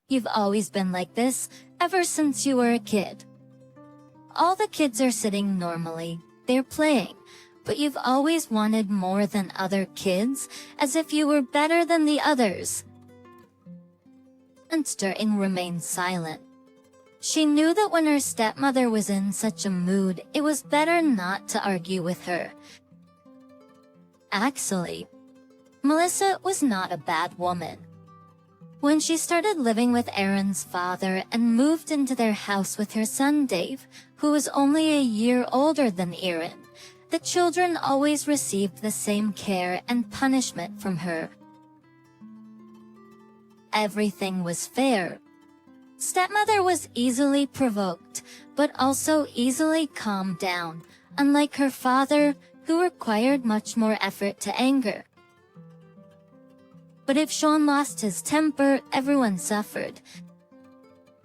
You've always been like this, ever since you were a kid. All the kids are sitting normally, they're playing, but you've always wanted more than other kids, as if you were better than the others. And Sterling remained silent. She knew that when her stepmother was in such a mood, it was better not to argue with her. Actually, Melissa was not a bad woman. When she started living with Aaron's father and moved into their house with her son Dave, who was only a year older than Aaron, the children always received the same care and punishment from her. Everything was fair. Stepmother was easily provoked, but also easily calmed down, unlike her father, who required much more effort to anger. But if Sean lost his temper, everyone suffered.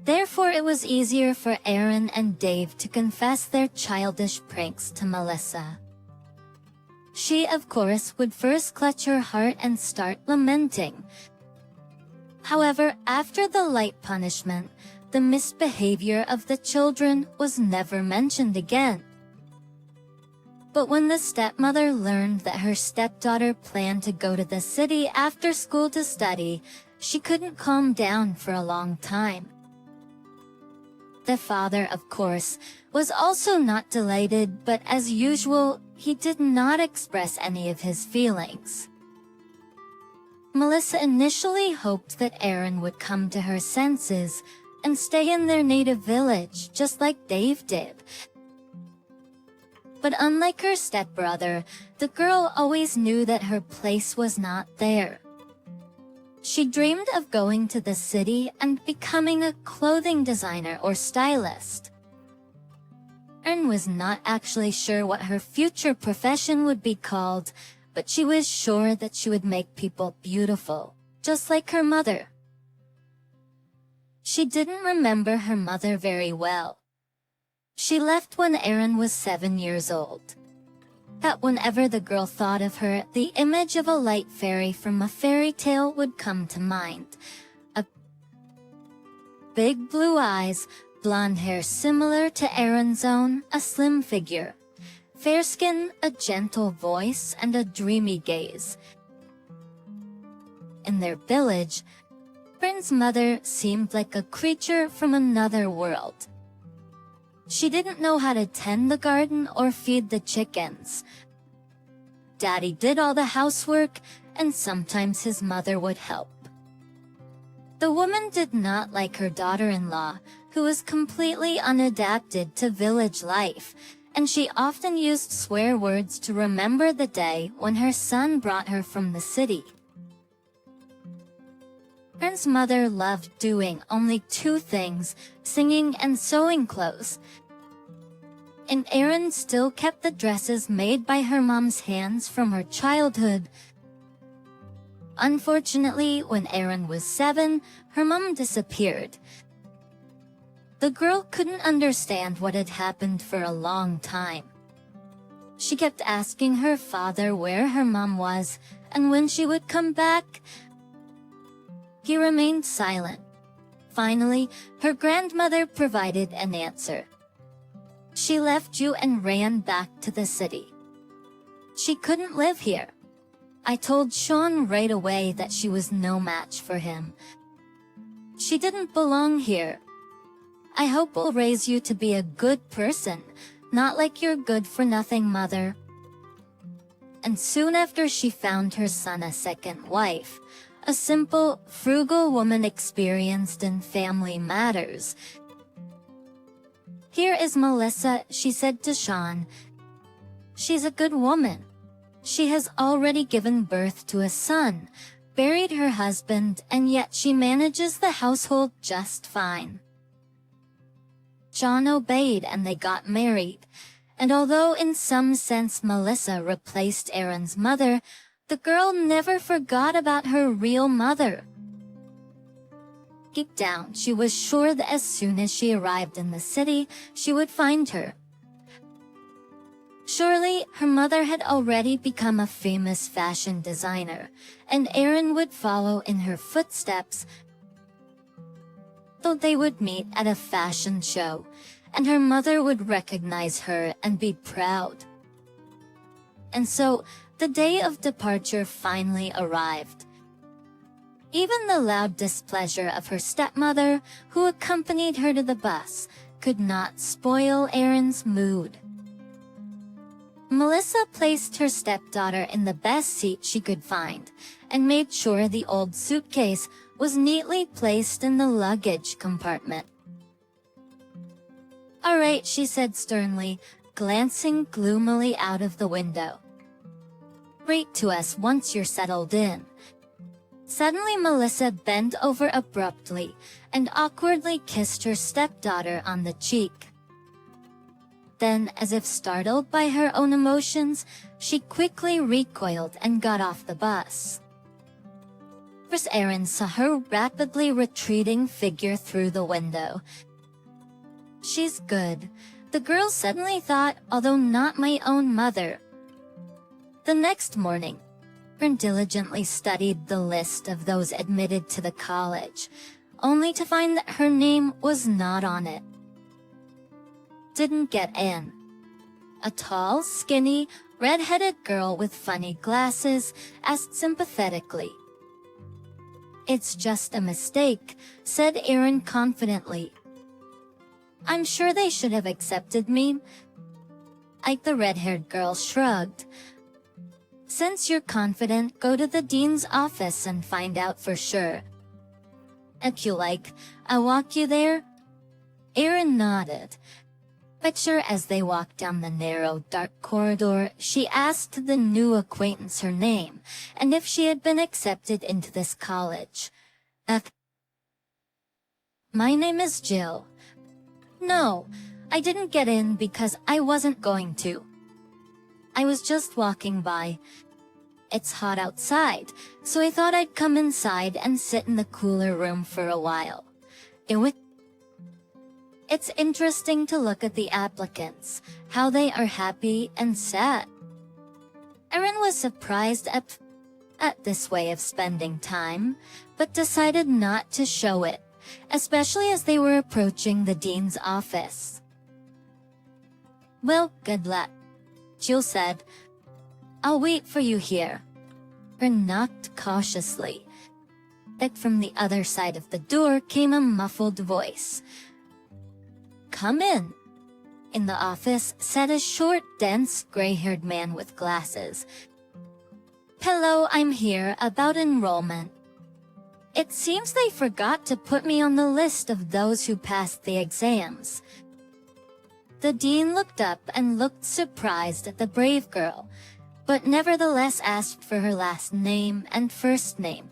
Therefore, it was easier for Aaron and Dave to confess their childish pranks to Melissa. She, of course, would first clutch her heart and start lamenting. However, after the light punishment, the misbehavior of the children was never mentioned again. But when the stepmother learned that her stepdaughter planned to go to the city after school to study, she couldn't calm down for a long time. The father, of course, was also not delighted, but as usual, he did not express any of his feelings. Melissa initially hoped that Aaron would come to her senses and stay in their native village, just like Dave did. But unlike her stepbrother, the girl always knew that her place was not there. She dreamed of going to the city and becoming a clothing designer or stylist. Aaron was not actually sure what her future profession would be called, but she was sure that she would make people beautiful, just like her mother. She didn't remember her mother very well. She left when Aaron was 7 years old. But whenever the girl thought of her, the image of a light fairy from a fairy tale would come to mind. Big blue eyes, blonde hair similar to Aaron's own, a slim figure. Fair skin, a gentle voice, and a dreamy gaze. In their village, Aaron's mother seemed like a creature from another world. She didn't know how to tend the garden or feed the chickens. Daddy did all the housework, and sometimes his mother would help. The woman did not like her daughter-in-law, who was completely unadapted to village life, and she often used swear words to remember the day when her son brought her from the city. Aaron's mother loved doing only 2 things, singing and sewing clothes. And Aaron still kept the dresses made by her mom's hands from her childhood. Unfortunately, when Aaron was 7, her mom disappeared. The girl couldn't understand what had happened for a long time. She kept asking her father where her mom was and when she would come back. He remained silent. Finally, her grandmother provided an answer. She left you and ran back to the city. She couldn't live here. I told Sean right away that she was no match for him. She didn't belong here. I hope we'll raise you to be a good person, not like your good-for-nothing mother. And soon after she found her son a second wife, a simple, frugal woman experienced in family matters. Here is Melissa, she said to Sean. She's a good woman. She has already given birth to a son, buried her husband, and yet she manages the household just fine. Sean obeyed and they got married, and although in some sense Melissa replaced Aaron's mother, the girl never forgot about her real mother. Deep down, she was sure that as soon as she arrived in the city, she would find her. Surely, her mother had already become a famous fashion designer, and Aaron would follow in her footsteps. thought they would meet at a fashion show, and her mother would recognize her and be proud. And so, the day of departure finally arrived. Even the loud displeasure of her stepmother, who accompanied her to the bus, could not spoil Erin's mood. Melissa placed her stepdaughter in the best seat she could find, and made sure the old suitcase was neatly placed in the luggage compartment. "All right," she said sternly, glancing gloomily out of the window. "Write to us once you're settled in." Suddenly Melissa bent over abruptly and awkwardly kissed her stepdaughter on the cheek. Then, as if startled by her own emotions, she quickly recoiled and got off the bus. First, Erin saw her rapidly retreating figure through the window. "She's good," the girl suddenly thought, although not my own mother. The next morning, Erin diligently studied the list of those admitted to the college, only to find that her name was not on it. Didn't get in. A tall, skinny, red-headed girl with funny glasses asked sympathetically. "It's just a mistake," said Erin confidently. "I'm sure they should have accepted me." The red-haired girl shrugged. "Since you're confident, go to the dean's office and find out for sure. If you like, I'll walk you there." Erin nodded. But sure, as they walked down the narrow, dark corridor, she asked the new acquaintance her name, and if she had been accepted into this college. "My name is Jill." "No, I didn't get in because I wasn't going to. I was just walking by. It's hot outside, so I thought I'd come inside and sit in the cooler room for a while. It's interesting to look at the applicants, how they are happy and sad." Erin was surprised at this way of spending time, but decided not to show it, especially as they were approaching the dean's office. "Well, good luck," Jill said. "I'll wait for you here." Erin knocked cautiously. From the other side of the door came a muffled voice. "Come in." In the office sat a short, dense, gray-haired man with glasses. "Hello, I'm here about enrollment. It seems they forgot to put me on the list of those who passed the exams." The dean looked up and looked surprised at the brave girl, but nevertheless asked for her last name and first name.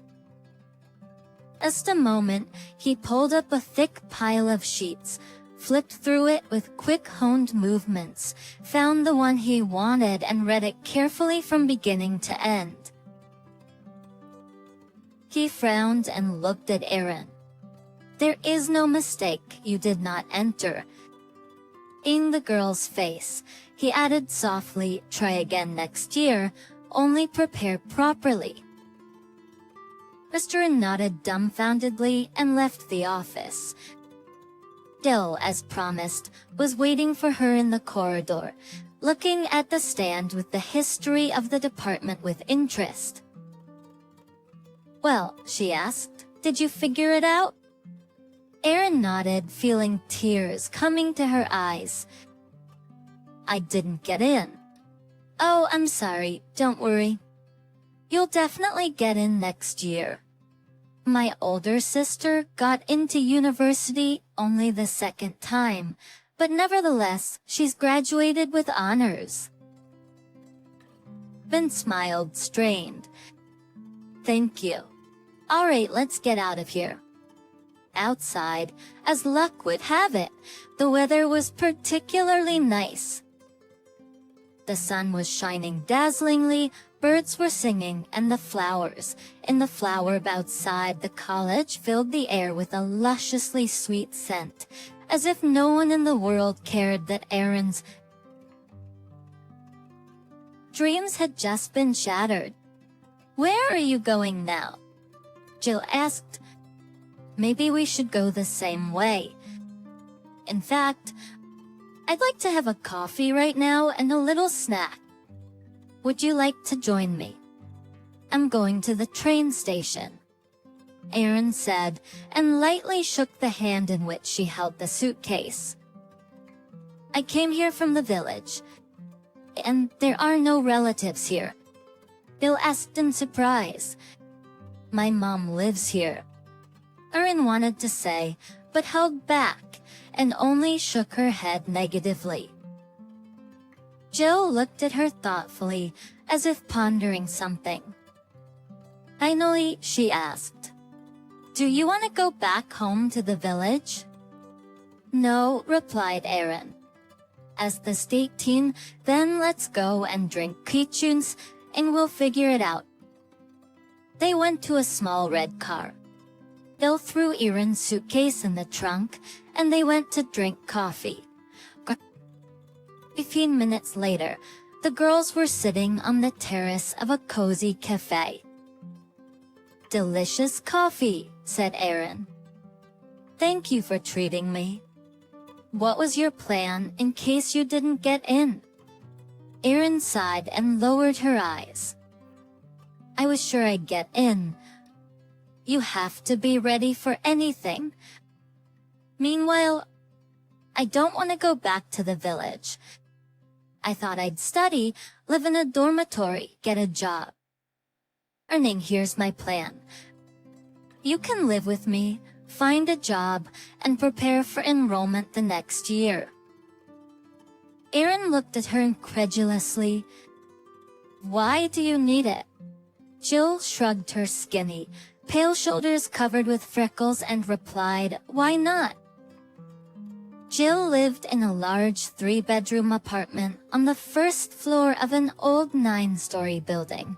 Just a moment, he pulled up a thick pile of sheets, flipped through it with quick honed movements, found the one he wanted and read it carefully from beginning to end. He frowned and looked at Erin. "There is no mistake, you did not enter." In the girl's face, he added softly, "Try again next year, only prepare properly." Erin nodded dumbfoundedly and left the office. Jill, as promised, was waiting for her in the corridor, looking at the stand with the history of the department with interest. "Well," she asked, "did you figure it out?" Erin nodded, feeling tears coming to her eyes. "I didn't get in." "Oh, I'm sorry, don't worry. You'll definitely get in next year. My older sister got into university only the second time, but nevertheless, she's graduated with honors." Ben smiled, strained. "Thank you. All right, let's get out of here." Outside, as luck would have it, the weather was particularly nice. The sun was shining dazzlingly, birds were singing, and the flowers in the flower bed outside the college filled the air with a lusciously sweet scent, as if no one in the world cared that Erin's dreams had just been shattered. "Where are you going now?" Jill asked. Maybe we should go the same way. In fact, I'd like to have a coffee right now and a little snack. Would you like to join me? I'm going to the train station, Erin said, and lightly shook the hand in which she held the suitcase. I came here from the village, and there are no relatives here, Bill asked in surprise. My mom lives here, Erin wanted to say, but held back and only shook her head negatively. Jill looked at her thoughtfully, as if pondering something. Finally, she asked, "Do you want to go back home to the village?" "No," replied Erin. "As the state teen, then let's go and drink kichuns, and we'll figure it out." They went to a small red car. Bill threw Erin's suitcase in the trunk, and they went to drink coffee. 15 minutes later, the girls were sitting on the terrace of a cozy cafe. "Delicious coffee," said Erin. "Thank you for treating me. What was your plan in case you didn't get in?" Erin sighed and lowered her eyes. "I was sure I'd get in. You have to be ready for anything. Meanwhile, I don't want to go back to the village. I thought I'd study, live in a dormitory, get a job. Here's my plan. You can live with me, find a job, and prepare for enrollment the next year." Erin looked at her incredulously. "Why do you need it?" Jill shrugged her skinny, pale shoulders covered with freckles and replied, "Why not?" Jill lived in a large 3-bedroom apartment on the first floor of an old 9-story building.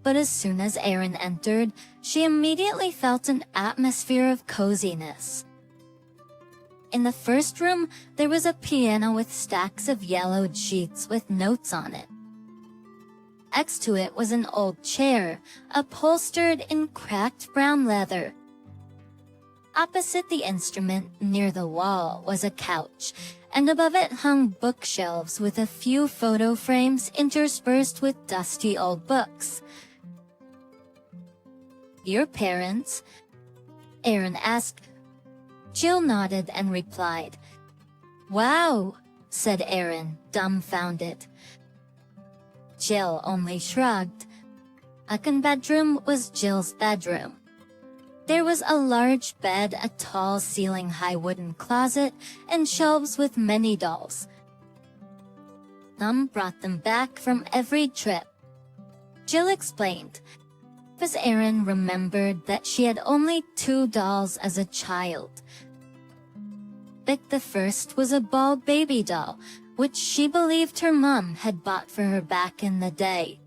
But as soon as Erin entered, she immediately felt an atmosphere of coziness. In the first room, there was a piano with stacks of yellowed sheets with notes on it. Next to it was an old chair, upholstered in cracked brown leather. Opposite the instrument, near the wall, was a couch, and above it hung bookshelves with a few photo frames interspersed with dusty old books. "Your parents?" Erin asked. Jill nodded and replied. "Wow," said Erin, dumbfounded. Jill only shrugged. The second bedroom was Jill's bedroom. There was a large bed, a tall ceiling-high wooden closet, and shelves with many dolls. Mom brought them back from every trip, Jill explained, as Erin remembered that she had only 2 dolls as a child. The first was a bald baby doll, which she believed her mom had bought for her back in the day.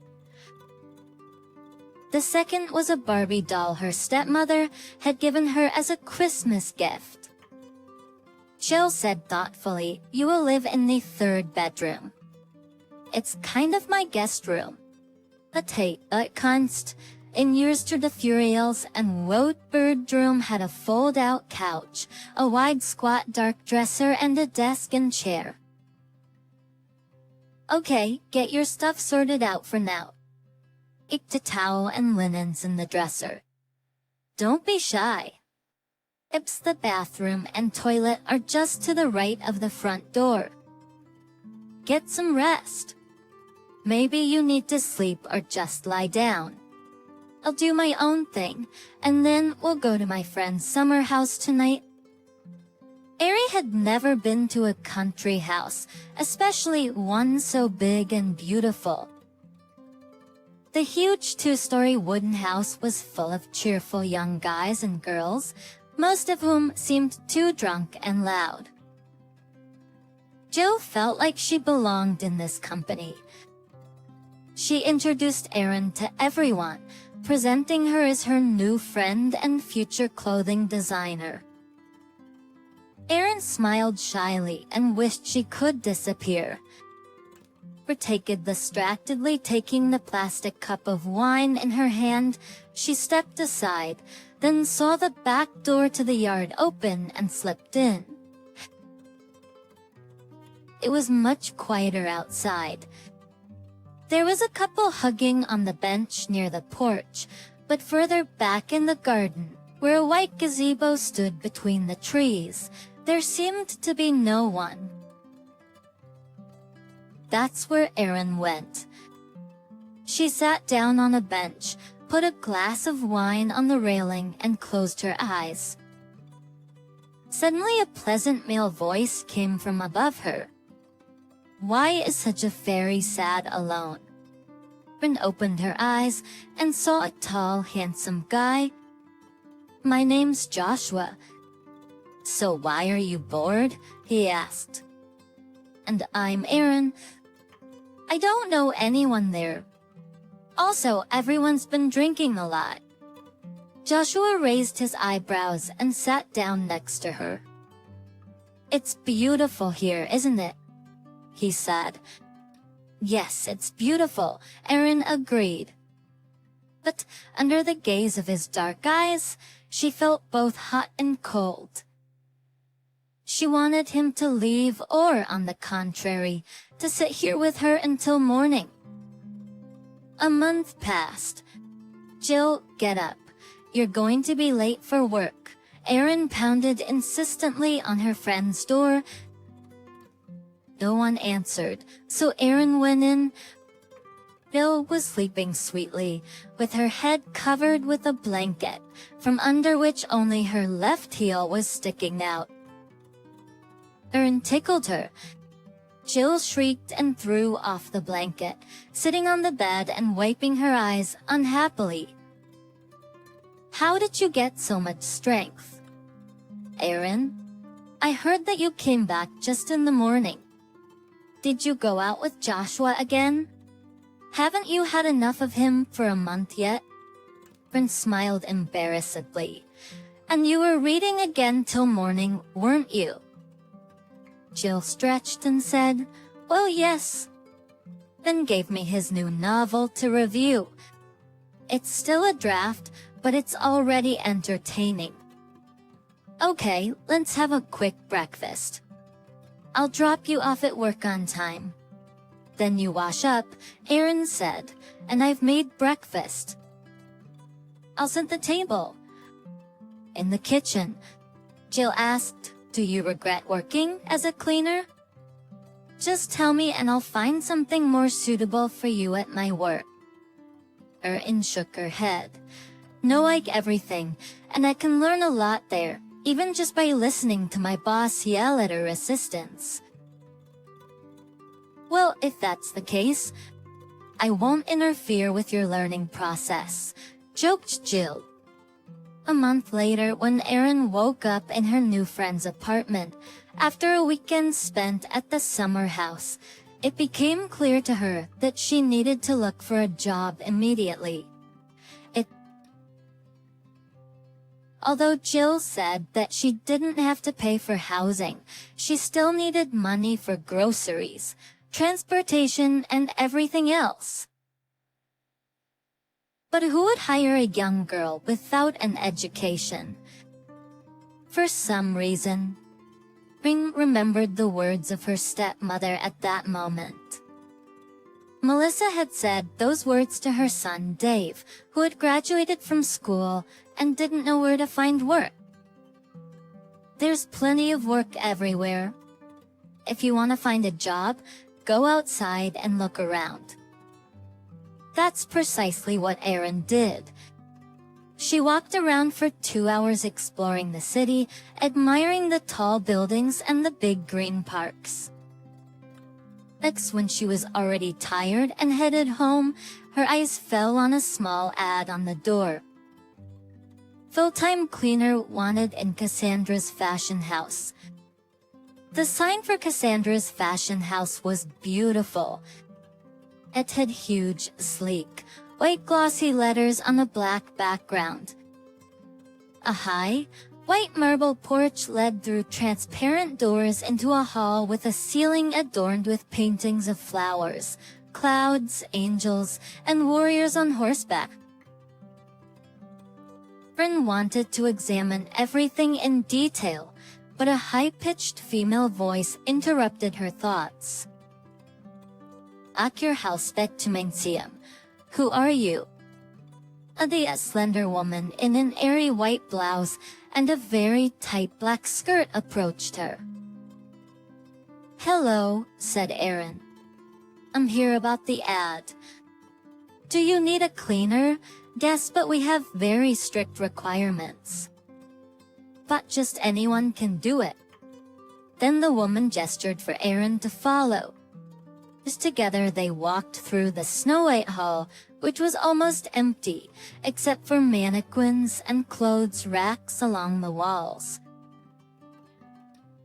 The second was a Barbie doll her stepmother had given her as a Christmas gift. Jill said thoughtfully, "You will live in the 3rd bedroom. It's kind of my guest room. But hey, konst, in years to the Furials and Woat Birdroom had a fold-out couch, a wide squat dark dresser and a desk and chair." "Okay, get your stuff sorted out for now. Keep the towel and linens in the dresser. Don't be shy. The bathroom and toilet are just to the right of the front door. Get some rest. Maybe you need to sleep or just lie down. I'll do my own thing, and then we'll go to my friend's summer house tonight." Erin had never been to a country house, especially one so big and beautiful. The huge 2-story wooden house was full of cheerful young guys and girls, most of whom seemed too drunk and loud. Jill felt like she belonged in this company. She introduced Erin to everyone, presenting her as her new friend and future clothing designer. Erin smiled shyly and wished she could disappear. Distractedly taking the plastic cup of wine in her hand, she stepped aside, then saw the back door to the yard open and slipped in. It was much quieter outside. There was a couple hugging on the bench near the porch, but further back in the garden, where a white gazebo stood between the trees, there seemed to be no one. That's where Erin went. She sat down on a bench, put a glass of wine on the railing, and closed her eyes. Suddenly a pleasant male voice came from above her. "Why is such a fairy sad alone?" Erin opened her eyes and saw a tall, handsome guy. "My name's Joshua." "So why are you bored?" he asked. "And I'm Erin. I don't know anyone there. Also, everyone's been drinking a lot." Joshua raised his eyebrows and sat down next to her. "It's beautiful here, isn't it?" he said. "Yes, it's beautiful," Erin agreed. But under the gaze of his dark eyes, she felt both hot and cold. She wanted him to leave or, on the contrary, to sit here with her until morning. A month passed. "Jill, get up. You're going to be late for work." Erin pounded insistently on her friend's door. No one answered, so Erin went in. Jill was sleeping sweetly, with her head covered with a blanket, from under which only her left heel was sticking out. Erin tickled her. Jill shrieked and threw off the blanket, sitting on the bed and wiping her eyes unhappily. "How did you get so much strength?" "Erin, I heard that you came back just in the morning. Did you go out with Joshua again? Haven't you had enough of him for a month yet?" Erin smiled embarrassedly. "And you were reading again till morning, weren't you?" Jill stretched and said, "Well, yes." Then gave me his new novel to review. It's still a draft, but it's already entertaining. "Okay, let's have a quick breakfast. I'll drop you off at work on time. Then you wash up," Erin said, "and I've made breakfast. I'll set the table." "In the kitchen," Jill asked. "Do you regret working as a cleaner?" "Just tell me and I'll find something more suitable for you at my work." Erin shook her head. "No, I like everything, and I can learn a lot there, even just by listening to my boss yell at her assistants." "Well, if that's the case, I won't interfere with your learning process," joked Jill. A month later, when Erin woke up in her new friend's apartment, after a weekend spent at the summer house, it became clear to her that she needed to look for a job immediately. Although Jill said that she didn't have to pay for housing, she still needed money for groceries, transportation, and everything else. But who would hire a young girl without an education? For some reason, Erin remembered the words of her stepmother at that moment. Melissa had said those words to her son Dave, who had graduated from school and didn't know where to find work. "There's plenty of work everywhere. If you want to find a job, go outside and look around." That's precisely what Erin did. She walked around for 2 hours exploring the city, admiring the tall buildings and the big green parks. Next, when she was already tired and headed home, her eyes fell on a small ad on the door. "Full-time cleaner wanted in Cassandra's fashion house." The sign for Cassandra's fashion house was beautiful. It had huge, sleek, white glossy letters on a black background. A high, white marble porch led through transparent doors into a hall with a ceiling adorned with paintings of flowers, clouds, angels, and warriors on horseback. Erin wanted to examine everything in detail, but a high-pitched female voice interrupted her thoughts. "At your house museum. Who are you?" A slender woman in an airy white blouse and a very tight black skirt approached her. "Hello," said Erin. "I'm here about the ad. Do you need a cleaner? Yes, but we have very strict requirements. But just anyone can do it." Then the woman gestured for Erin to follow. Together they walked through the Snow White Hall, which was almost empty, except for mannequins and clothes racks along the walls.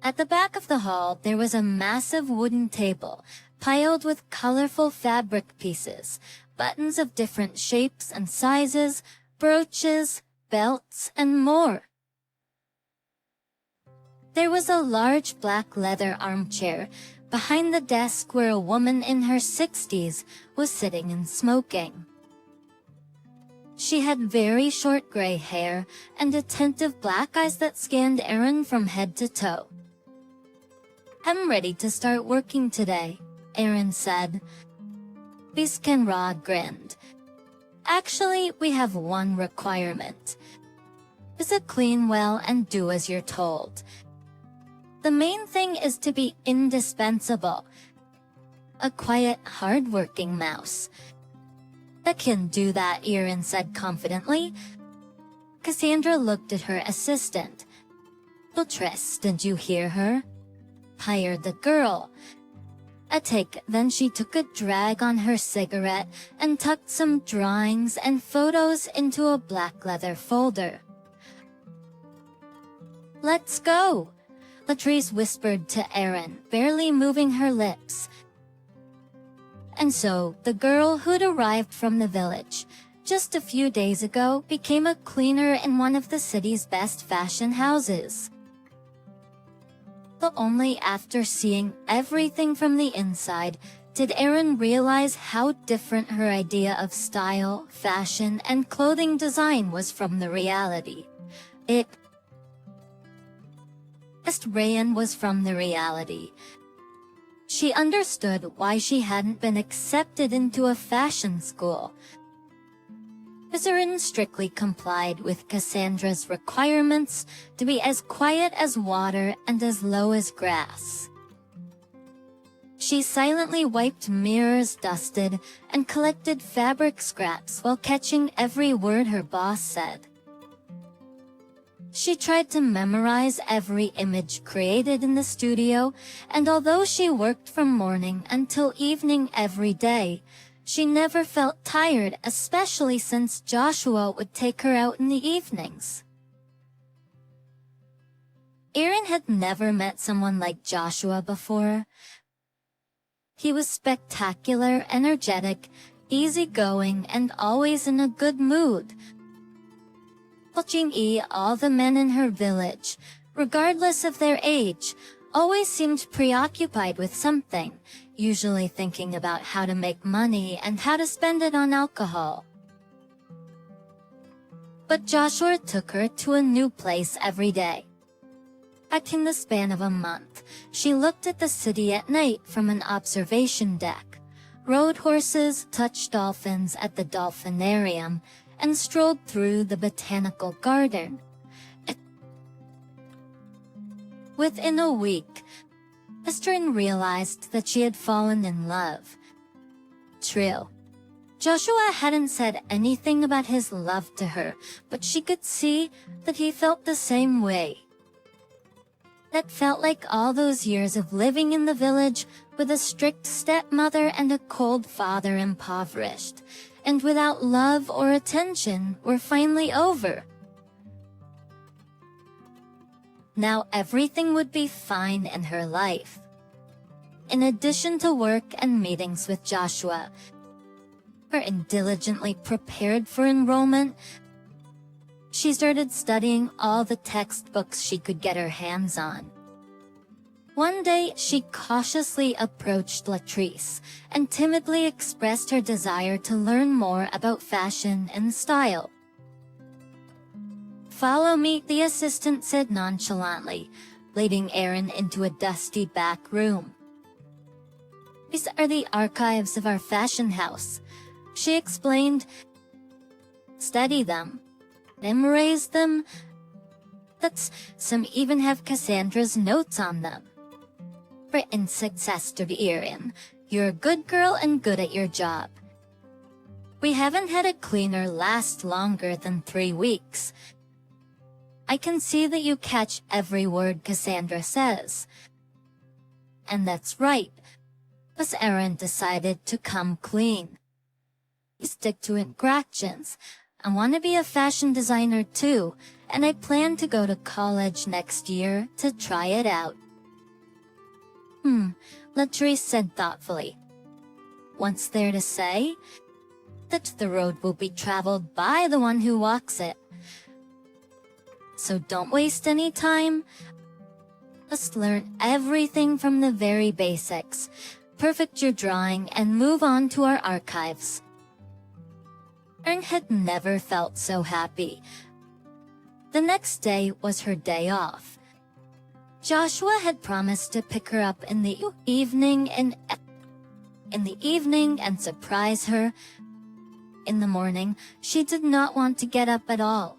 At the back of the hall, there was a massive wooden table, piled with colorful fabric pieces, buttons of different shapes and sizes, brooches, belts, and more. There was a large black leather armchair behind the desk where a woman in her 60s was sitting and smoking. She had very short gray hair and attentive black eyes that scanned Erin from head to toe. "I'm ready to start working today," Erin said. Biskenrod grinned. "Actually, we have one requirement. Is to clean well and do as you're told. The main thing is to be indispensable. A quiet, hard-working mouse." "I can do that," Erin said confidently. Cassandra looked at her assistant. "Beatrice, did you hear her? Hired the girl." A take, then she took a drag on her cigarette and tucked some drawings and photos into a black leather folder. "Let's go," Latrice whispered to Erin, barely moving her lips. And so, the girl who'd arrived from the village just a few days ago became a cleaner in one of the city's best fashion houses. But only after seeing everything from the inside did Erin realize how different her idea of style, fashion, and clothing design was from the reality. Rayan was from the reality. She understood why she hadn't been accepted into a fashion school. Erin strictly complied with Cassandra's requirements to be as quiet as water and as low as grass. She silently wiped mirrors, dusted, and collected fabric scraps while catching every word her boss said. She tried to memorize every image created in the studio, and although she worked from morning until evening every day, she never felt tired, especially since Joshua would take her out in the evenings. Erin had never met someone like Joshua before. He was spectacular, energetic, easygoing, and always in a good mood. Watching all the men in her village, regardless of their age, always seemed preoccupied with something, usually thinking about how to make money and how to spend it on alcohol. But Joshua took her to a new place every day. In the span of a month, she looked at the city at night from an observation deck, rode horses, touched dolphins at the dolphinarium, and strolled through the botanical garden. Within a week, Erin realized that she had fallen in love. True, Joshua hadn't said anything about his love to her, but she could see that he felt the same way. It felt like all those years of living in the village with a strict stepmother and a cold father impoverished, and without love or attention, were finally over. Now everything would be fine in her life. In addition to work and meetings with Joshua, Erin diligently prepared for enrollment. She started studying all the textbooks she could get her hands on. One day, she cautiously approached Latrice and timidly expressed her desire to learn more about fashion and style. Follow me, the assistant said nonchalantly, leading Erin into a dusty back room. These are the archives of our fashion house, she explained. Study them, memorize them. Some even have Cassandra's notes on them. For success to be Erin, you're a good girl and good at your job. We haven't had a cleaner last longer than 3 weeks. I can see that you catch every word Cassandra says. And that's right, as Erin decided to come clean. Stick to interactions. I want to be a fashion designer too, and I plan to go to college next year to try it out. Latrice said thoughtfully. What's there to say? That the road will be traveled by the one who walks it. So don't waste any time. Just learn everything from the very basics, perfect your drawing, and move on to our archives. Erin had never felt so happy. The next day was her day off. Joshua had promised to pick her up in the evening and surprise her. In the morning, she did not want to get up at all.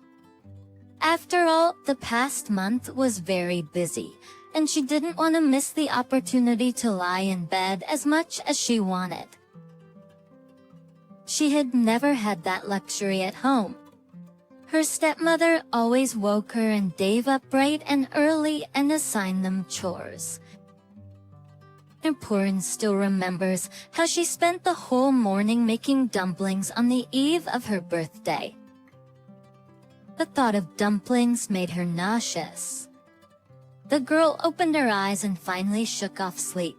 After all, the past month was very busy, and she didn't want to miss the opportunity to lie in bed as much as she wanted. She had never had that luxury at home. Her stepmother always woke her and Dave up bright and early and assigned them chores. Purn still remembers how she spent the whole morning making dumplings on the eve of her birthday. The thought of dumplings made her nauseous. The girl opened her eyes and finally shook off sleep.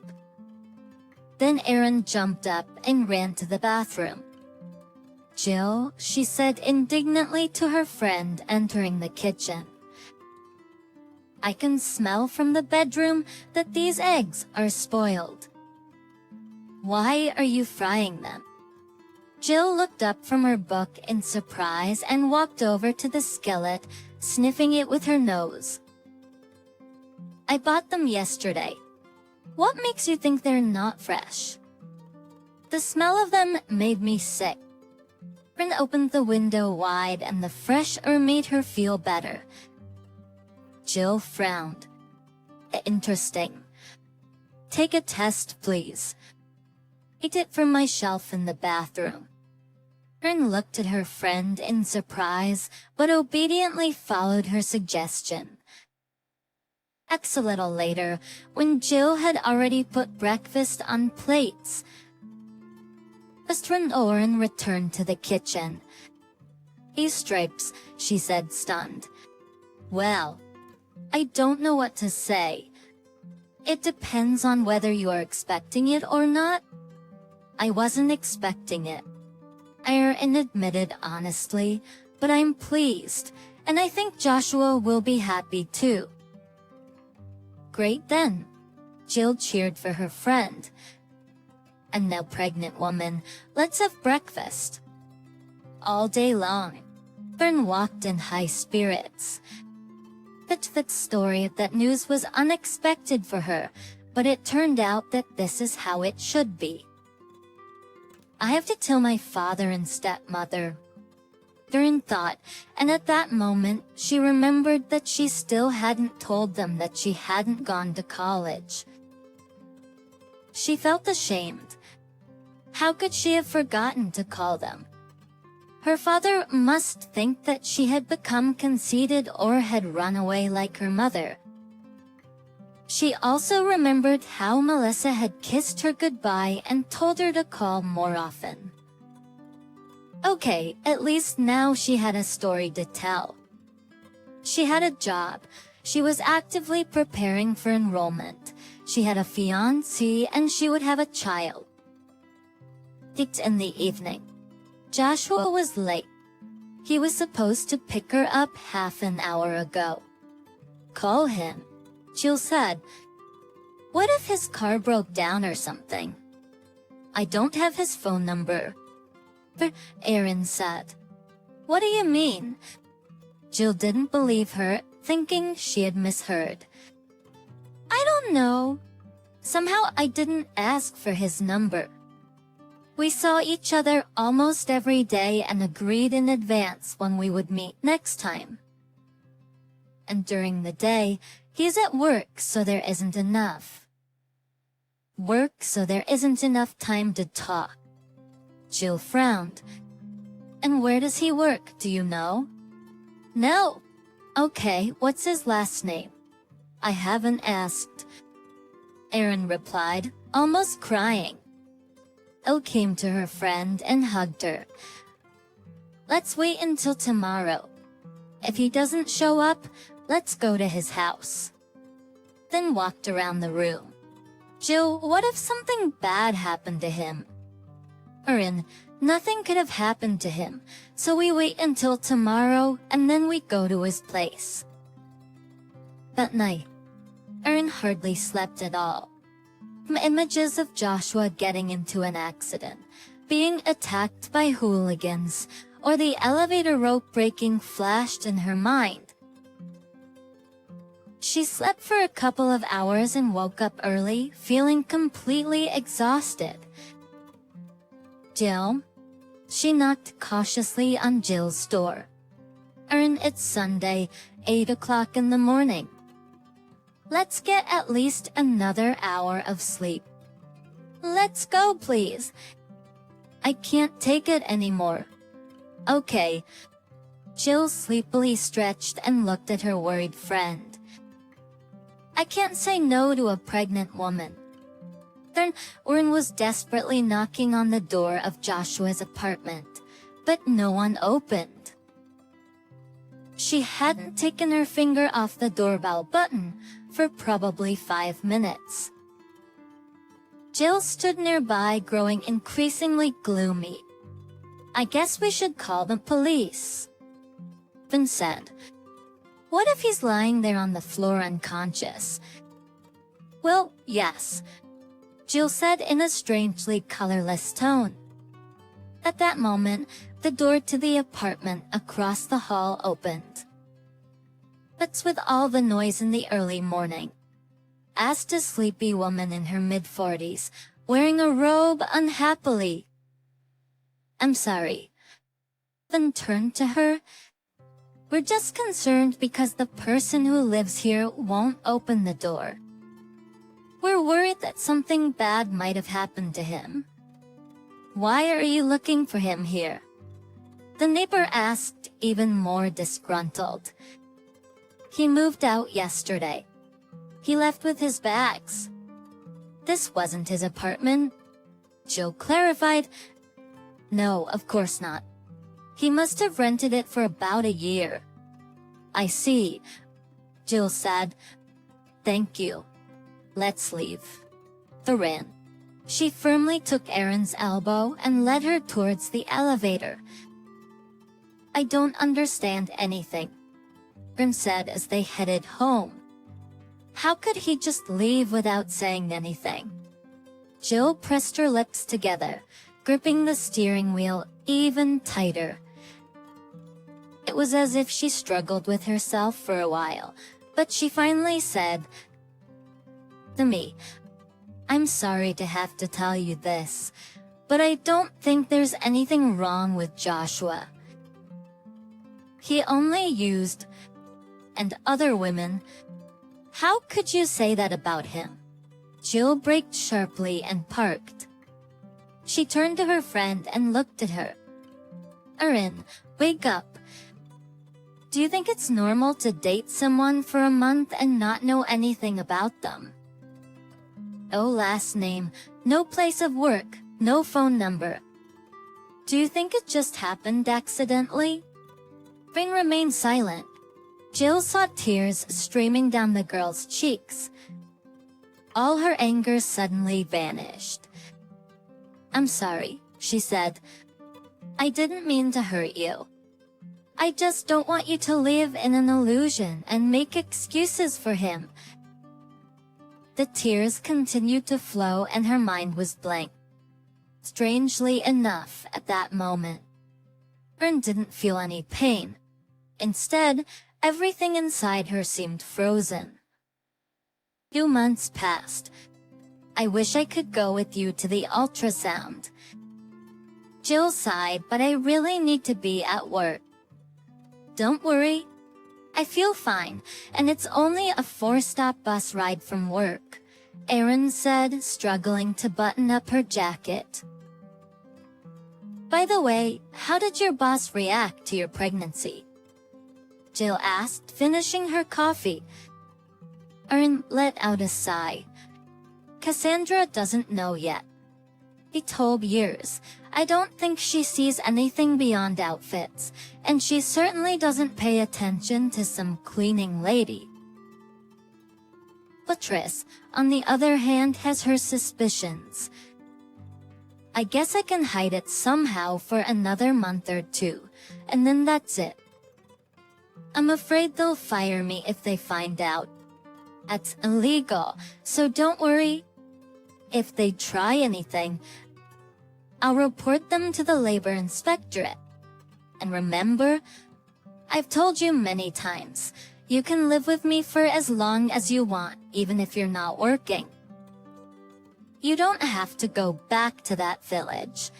Then Erin jumped up and ran to the bathroom. Jill, she said indignantly to her friend entering the kitchen. I can smell from the bedroom that these eggs are spoiled. Why are you frying them? Jill looked up from her book in surprise and walked over to the skillet, sniffing it with her nose. I bought them yesterday. What makes you think they're not fresh? The smell of them made me sick. Erin opened the window wide and the fresh air made her feel better. Jill frowned. Interesting. Take a test, please. Eat it from my shelf in the bathroom. Erin looked at her friend in surprise, but obediently followed her suggestion. A little later, when Jill had already put breakfast on plates, Erin returned to the kitchen. "These stripes," she said, stunned. "Well, I don't know what to say. It depends on whether you are expecting it or not." "I wasn't expecting it," Erin admitted honestly, "but I'm pleased, and I think Joshua will be happy too." "Great then," Jill cheered for her friend. "And now, pregnant woman, let's have breakfast." All day long, Erin walked in high spirits. That story, that news was unexpected for her, but it turned out that this is how it should be. I have to tell my father and stepmother, Erin thought, and at that moment, she remembered that she still hadn't told them that she hadn't gone to college. She felt ashamed. How could she have forgotten to call them? Her father must think that she had become conceited or had run away like her mother. She also remembered how Melissa had kissed her goodbye and told her to call more often. Okay, at least now she had a story to tell. She had a job. She was actively preparing for enrollment. She had a fiancé and she would have a child. In the evening, Joshua was late. He was supposed to pick her up half an hour ago. Call him, Jill said. What if his car broke down or something? I don't have his phone number, Erin said. What do you mean? Jill didn't believe her, thinking she had misheard. I don't know. Somehow I didn't ask for his number. We saw each other almost every day and agreed in advance when we would meet next time. And during the day, he's at work, so there isn't enough. Work, so there isn't enough time to talk. Jill frowned. And where does he work, do you know? No. Okay, what's his last name? I haven't asked. Erin replied, almost crying. Elle came to her friend and hugged her. Let's wait until tomorrow. If he doesn't show up, let's go to his house. Then walked around the room. Jill, what if something bad happened to him? Erin, nothing could have happened to him, so we wait until tomorrow and then we go to his place. That night, Erin hardly slept at all. Images of Joshua getting into an accident, being attacked by hooligans, or the elevator rope breaking flashed in her mind. She slept for a couple of hours and woke up early, feeling completely exhausted. Jill? She knocked cautiously on Jill's door. Erin, it's Sunday, 8 o'clock in the morning. Let's get at least another hour of sleep. Let's go, please. I can't take it anymore. Okay. Jill sleepily stretched and looked at her worried friend. I can't say no to a pregnant woman. Then Erin was desperately knocking on the door of Joshua's apartment, but no one opened. She hadn't taken her finger off the doorbell button for probably 5 minutes. Jill stood nearby, growing increasingly gloomy. I guess we should call the police. Then said, what if he's lying there on the floor unconscious? Well, yes, Jill said in a strangely colorless tone. At that moment, the door to the apartment across the hall opened. What's with all the noise in the early morning? Asked a sleepy woman in her mid-40s, wearing a robe unhappily. I'm sorry. Then turned to her. We're just concerned because the person who lives here won't open the door. We're worried that something bad might have happened to him. Why are you looking for him here? The neighbor asked, even more disgruntled. He moved out yesterday. He left with his bags. This wasn't his apartment. Jill clarified. No, of course not. He must have rented it for about a year. I see, Jill said. Thank you. Let's leave. Erin. She firmly took Erin's elbow and led her towards the elevator. I don't understand anything, Erin said as they headed home. How could he just leave without saying anything? Jill pressed her lips together, gripping the steering wheel even tighter. It was as if she struggled with herself for a while, but she finally said, to me, I'm sorry to have to tell you this, but I don't think there's anything wrong with Joshua. He only used, and other women. How could you say that about him? Jill braked sharply and parked. She turned to her friend and looked at her. Erin, wake up. Do you think it's normal to date someone for a month and not know anything about them? No last name, no place of work, no phone number. Do you think it just happened accidentally? Erin remained silent. Jill saw tears streaming down the girl's cheeks. All her anger suddenly vanished. I'm sorry, she said. I didn't mean to hurt you. I just don't want you to live in an illusion and make excuses for him. The tears continued to flow and her mind was blank. Strangely enough, at that moment, Erin didn't feel any pain. Instead, everything inside her seemed frozen. 2 months passed. I wish I could go with you to the ultrasound. Jill sighed, but I really need to be at work. Don't worry. I feel fine, and it's only a 4-stop bus ride from work, Erin said, struggling to button up her jacket. By the way, how did your boss react to your pregnancy? Jill asked, finishing her coffee. Erin let out a sigh. Cassandra doesn't know yet. He told years. I don't think she sees anything beyond outfits, and she certainly doesn't pay attention to some cleaning lady. Beatrice, on the other hand, has her suspicions. I guess I can hide it somehow for another month or 2, and then that's it. I'm afraid they'll fire me if they find out. That's illegal, so don't worry. If they try anything, I'll report them to the labor inspectorate. And remember, I've told you many times, you can live with me for as long as you want, even if you're not working. You don't have to go back to that village.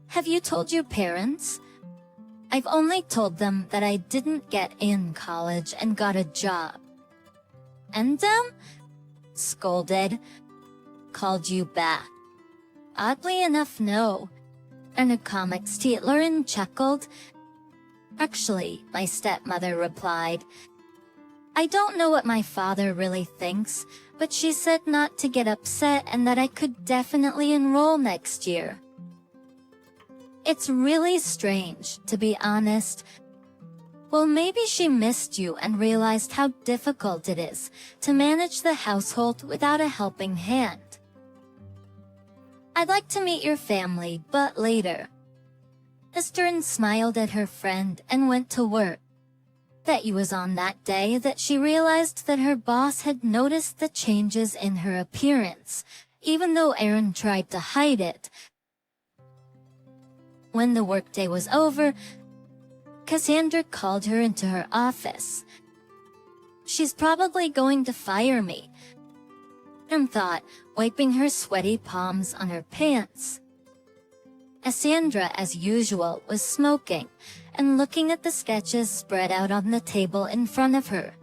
Have you told your parents? I've only told them that I didn't get in college and got a job. And them? Scolded. Called you back. Oddly enough, no. And a comics Lauren chuckled. Actually, my stepmother replied. I don't know what my father really thinks, but she said not to get upset and that I could definitely enroll next year. It's really strange, to be honest. Well, maybe she missed you and realized how difficult it is to manage the household without a helping hand. I'd like to meet your family, but later. Esther smiled at her friend and went to work. Bet it was on that day that she realized that her boss had noticed the changes in her appearance, even though Erin tried to hide it. When the workday was over, Cassandra called her into her office. She's probably going to fire me, Erin thought, wiping her sweaty palms on her pants. Cassandra, as usual, was smoking and looking at the sketches spread out on the table in front of her.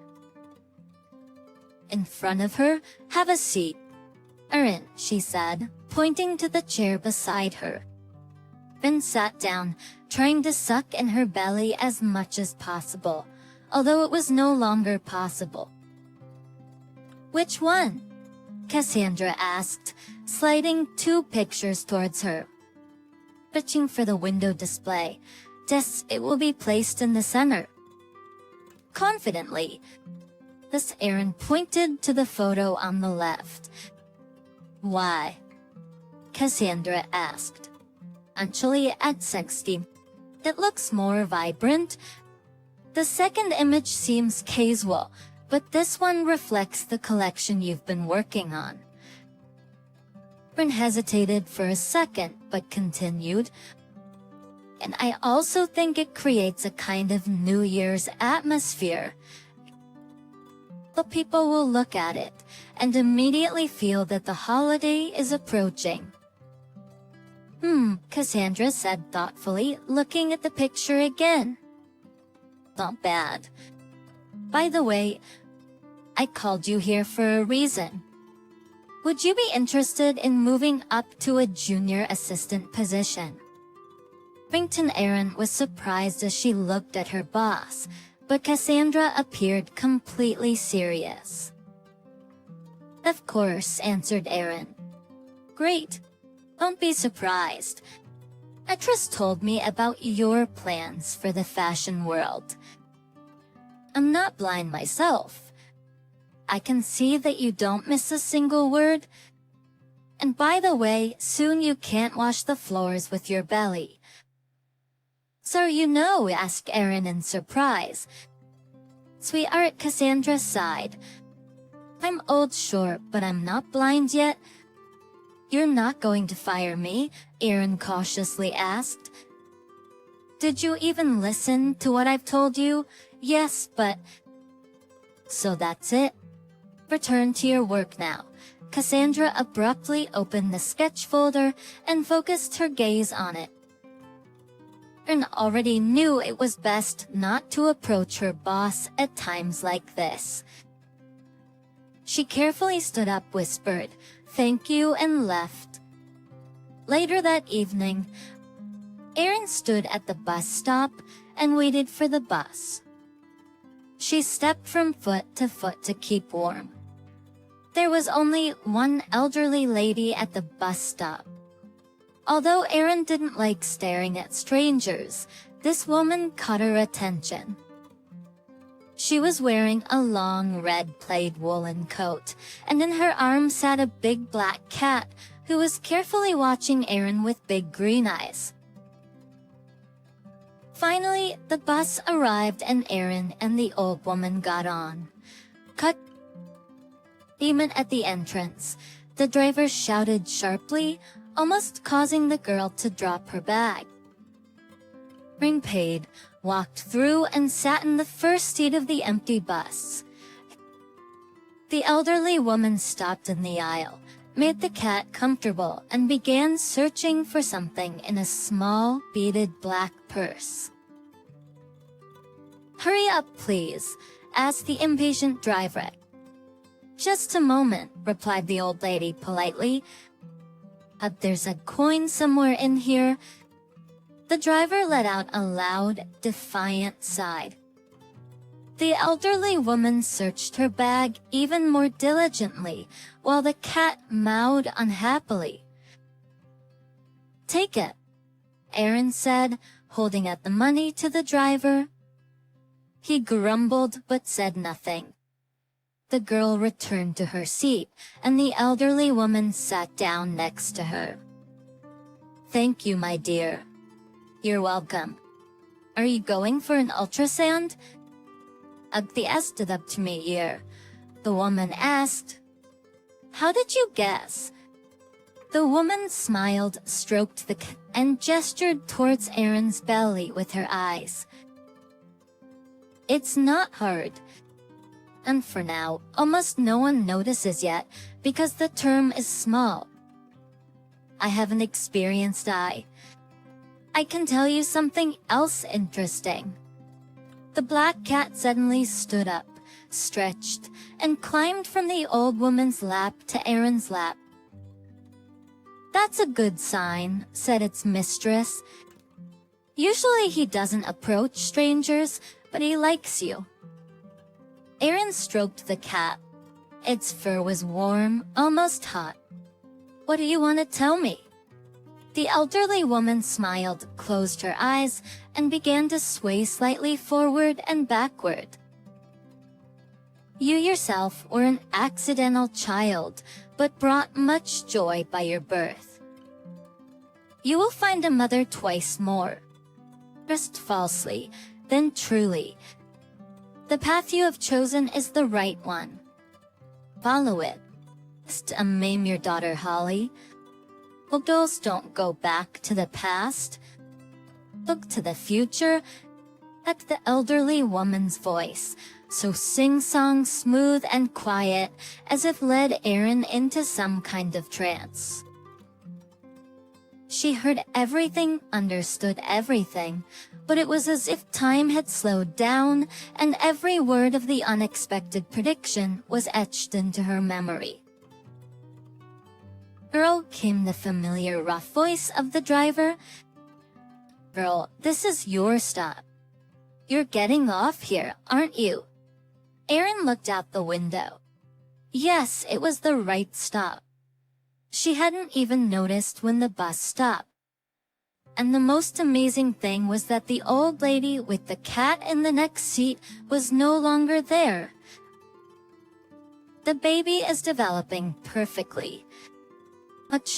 In front of her, have a seat, Erin, she said, pointing to the chair beside her. Erin sat down, trying to suck in her belly as much as possible, although it was no longer possible. Which one? Cassandra asked, sliding 2 pictures towards her. Reaching for the window display. Yes, it will be placed in the center. Confidently, Miss Erin pointed to the photo on the left. Why? Cassandra asked. Actually, at 60, it looks more vibrant. The second image seems casual, but this one reflects the collection you've been working on. Erin hesitated for a second, but continued. And I also think it creates a kind of New Year's atmosphere. The people will look at it and immediately feel that the holiday is approaching. Cassandra said thoughtfully, looking at the picture again. Not bad. By the way, I called you here for a reason. Would you be interested in moving up to a junior assistant position? Erin was surprised as she looked at her boss, but Cassandra appeared completely serious. Of course, answered Erin. Great. Don't be surprised. Beatrice told me about your plans for the fashion world. I'm not blind myself. I can see that you don't miss a single word. And by the way, soon you can't wash the floors with your belly. So you know, asked Erin in surprise. Sweetheart, Cassandra sighed. I'm old, sure, but I'm not blind yet. You're not going to fire me? Erin cautiously asked. Did you even listen to what I've told you? Yes, but... So that's it. Return to your work now. Cassandra abruptly opened the sketch folder and focused her gaze on it. Erin already knew it was best not to approach her boss at times like this. She carefully stood up, whispered, "Thank you," and left. Later that evening, Erin stood at the bus stop and waited for the bus. She stepped from foot to keep warm. There was only one elderly lady at the bus stop. Although Erin didn't like staring at strangers, this woman caught her attention. She was wearing a long red plaid woolen coat, and in her arms sat a big black cat who was carefully watching Erin with big green eyes. Finally, the bus arrived and Erin and the old woman got on. Even at the entrance, the driver shouted sharply, almost causing the girl to drop her bag. Erin paid, walked through and sat in the first seat of the empty bus. The elderly woman stopped in the aisle, made the cat comfortable, and began searching for something in a small, beaded black purse. "Hurry up, please," asked the impatient driver. "Just a moment," replied the old lady politely. There's a coin somewhere in here." The driver let out a loud, defiant sigh. The elderly woman searched her bag even more diligently, while the cat meowed unhappily. "Take it," Erin said, holding out the money to the driver. He grumbled but said nothing. The girl returned to her seat, and the elderly woman sat down next to her. "Thank you, my dear." "You're welcome. Are you going for an ultrasound?" "The stood up to me here," the woman asked. "How did you guess?" The woman smiled, stroked the cat, and gestured towards Erin's belly with her eyes. "It's not hard. And for now, almost no one notices yet, because the term is small. I have an experienced eye. I can tell you something else interesting." The black cat suddenly stood up, stretched, and climbed from the old woman's lap to Erin's lap. "That's a good sign," said its mistress. "Usually he doesn't approach strangers, but he likes you." Erin stroked the cat. Its fur was warm, almost hot. "What do you want to tell me?" The elderly woman smiled, closed her eyes, and began to sway slightly forward and backward. "You yourself were an accidental child, but brought much joy by your birth. You will find a mother twice more. First falsely, then truly. The path you have chosen is the right one. Follow it. Maim your daughter Holly. Adults don't go back to the past. Look to the future." At the elderly woman's voice, so sing-song, smooth and quiet, as if led Erin into some kind of trance. She heard everything, understood everything, but it was as if time had slowed down, and every word of the unexpected prediction was etched into her memory. "Girl," came the familiar rough voice of the driver. "Girl, this is your stop. You're getting off here, aren't you?" Erin looked out the window. Yes, it was the right stop. She hadn't even noticed when the bus stopped. And the most amazing thing was that the old lady with the cat in the next seat was no longer there. The baby is developing perfectly.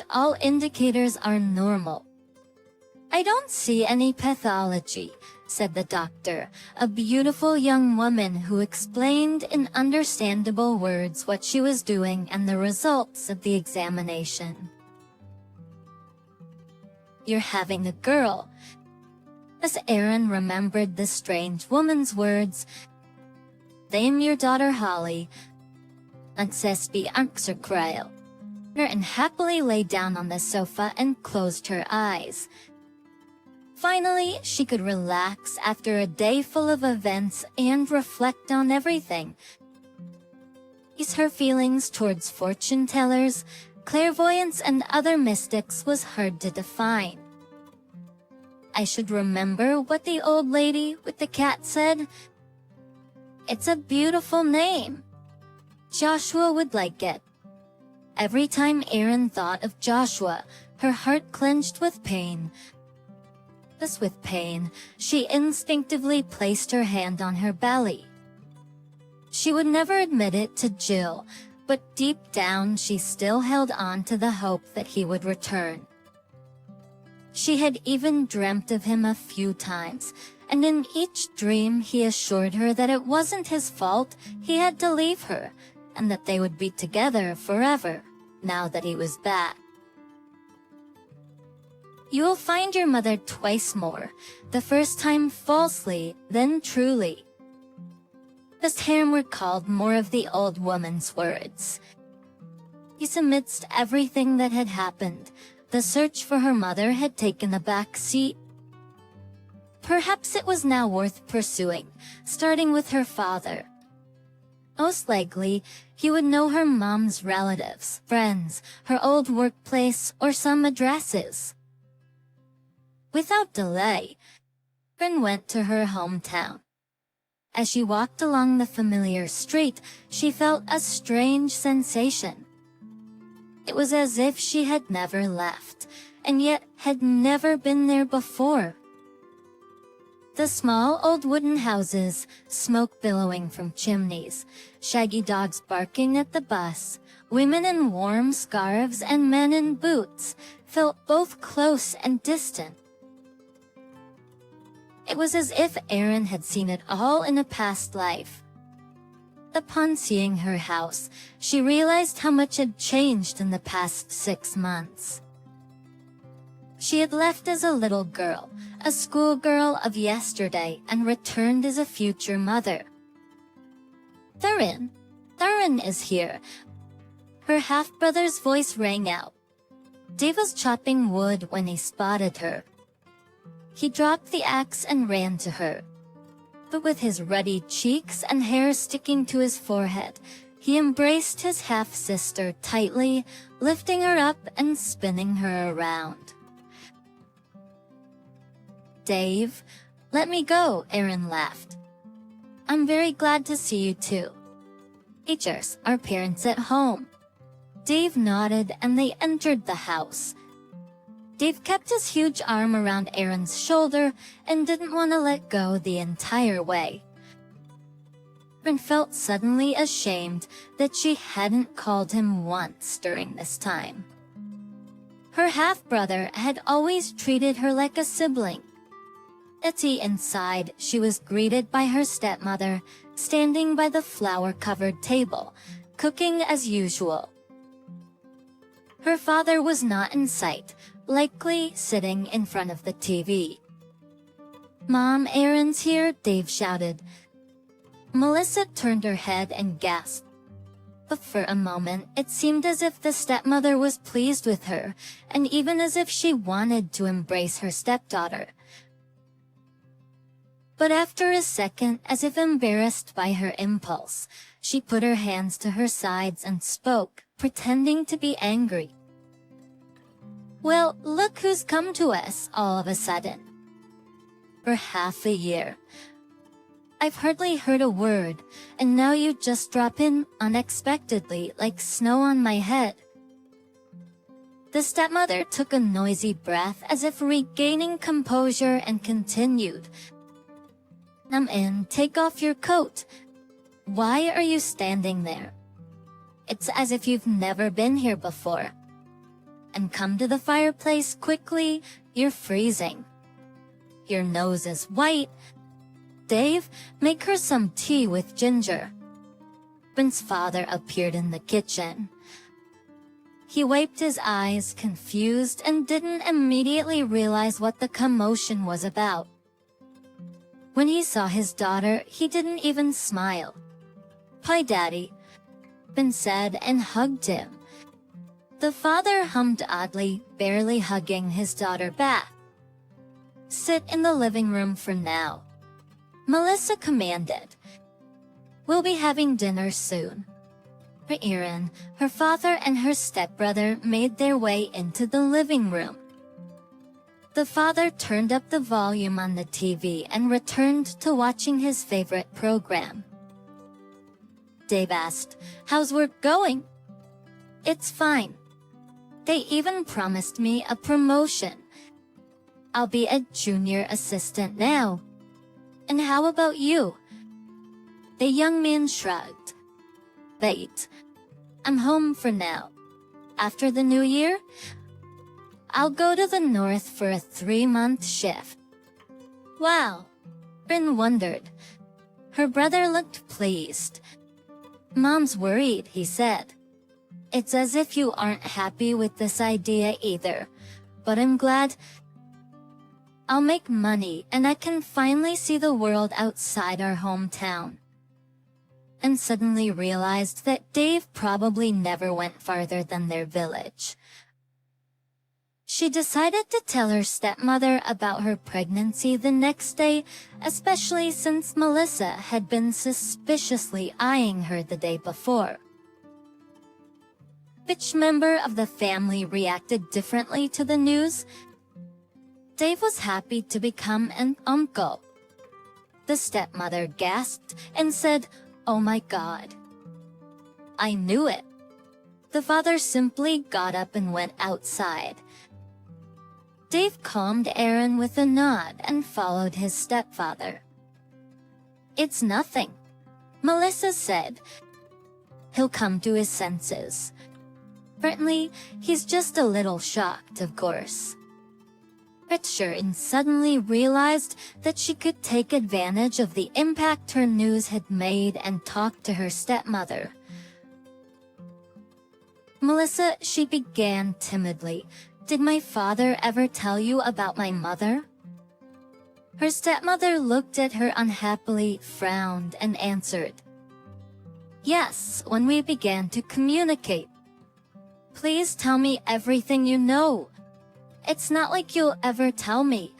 All indicators are normal. "I don't see any pathology," said the doctor, a beautiful young woman who explained in understandable words what she was doing and the results of the examination. "You're having a girl. As Aaron remembered the strange woman's words, "Name your daughter Holly," Ancesby Anksarkrail, and happily lay down on the sofa and closed her eyes. Finally, she could relax after a day full of events and reflect on everything. Her feelings towards fortune tellers, clairvoyants, and other mystics was hard to define. "I should remember what the old lady with the cat said. It's a beautiful name. Joshua would like it." Every time Erin thought of Joshua, her heart clenched with pain. With pain, she instinctively placed her hand on her belly. She would never admit it to Jill, but deep down she still held on to the hope that he would return. She had even dreamt of him a few times, and in each dream he assured her that it wasn't his fault he had to leave her, and that they would be together forever, now that he was back. "You will find your mother twice more, the first time falsely, then truly." This Ham recalled more of the old woman's words. Amidst everything that had happened, the search for her mother had taken a back seat. Perhaps it was now worth pursuing, starting with her father. Most likely, he would know her mom's relatives, friends, her old workplace, or some addresses. Without delay, Erin went to her hometown. As she walked along the familiar street, she felt a strange sensation. It was as if she had never left, and yet had never been there before. The small old wooden houses, smoke billowing from chimneys, shaggy dogs barking at the bus, women in warm scarves and men in boots, felt both close and distant. It was as if Erin had seen it all in a past life. Upon seeing her house, she realized how much had changed in the past 6 months. She had left as a little girl, a schoolgirl of yesterday, and returned as a future mother. "Thurin is here." Her half-brother's voice rang out. Dave was chopping wood when he spotted her. He dropped the axe and ran to her. But with his ruddy cheeks and hair sticking to his forehead, he embraced his half-sister tightly, lifting her up and spinning her around. "Dave, let me go," Erin laughed. "I'm very glad to see you too. Teachers, our parents at home." Dave nodded and they entered the house. Dave kept his huge arm around Erin's shoulder and didn't want to let go the entire way. Erin felt suddenly ashamed that she hadn't called him once during this time. Her half-brother had always treated her like a sibling. Inside, she was greeted by her stepmother, standing by the flower-covered table, cooking as usual. Her father was not in sight, likely sitting in front of the TV. "Mom, Erin's here," Dave shouted. Melissa turned her head and gasped. But for a moment, it seemed as if the stepmother was pleased with her, and even as if she wanted to embrace her stepdaughter. But after a second, as if embarrassed by her impulse, she put her hands to her sides and spoke, pretending to be angry. "Well, look who's come to us all of a sudden. For half a year. I've hardly heard a word, and now you just drop in unexpectedly like snow on my head." The stepmother took a noisy breath as if regaining composure and continued. "Come in, take off your coat. Why are you standing there? It's as if you've never been here before. And come to the fireplace quickly, you're freezing. Your nose is white. Dave, make her some tea with ginger." Erin's father appeared in the kitchen. He wiped his eyes, confused, and didn't immediately realize what the commotion was about. When he saw his daughter, he didn't even smile. "Hi, Daddy," Ben said and hugged him. The father hummed oddly, barely hugging his daughter back. "Sit in the living room for now," Melissa commanded. "We'll be having dinner soon." Erin, her father and her stepbrother made their way into the living room. The father turned up the volume on the TV and returned to watching his favorite program. Dave asked, "How's work going?" "It's fine. They even promised me a promotion. I'll be a junior assistant now." "And how about you?" The young man shrugged. "Wait, I'm home for now. After the new year, I'll go to the north for a 3-month shift." "Wow," Bryn wondered. Her brother looked pleased. "Mom's worried," he said. "It's as if you aren't happy with this idea either, but I'm glad. I'll make money and I can finally see the world outside our hometown." And suddenly realized that Dave probably never went farther than their village. She decided to tell her stepmother about her pregnancy the next day, especially since Melissa had been suspiciously eyeing her the day before. Which member of the family reacted differently to the news? Dave was happy to become an uncle. The stepmother gasped and said, "Oh my God. I knew it." The father simply got up and went outside. Dave calmed Erin with a nod and followed his stepfather. "It's nothing," Melissa said. "He'll come to his senses. Apparently, he's just a little shocked, of course." Erin suddenly realized that she could take advantage of the impact her news had made and talk to her stepmother. "Melissa," she began timidly, "did my father ever tell you about my mother?" Her stepmother looked at her unhappily, frowned, and answered, "Yes, when we began to communicate. Please tell me everything you know. It's not like you'll ever tell me.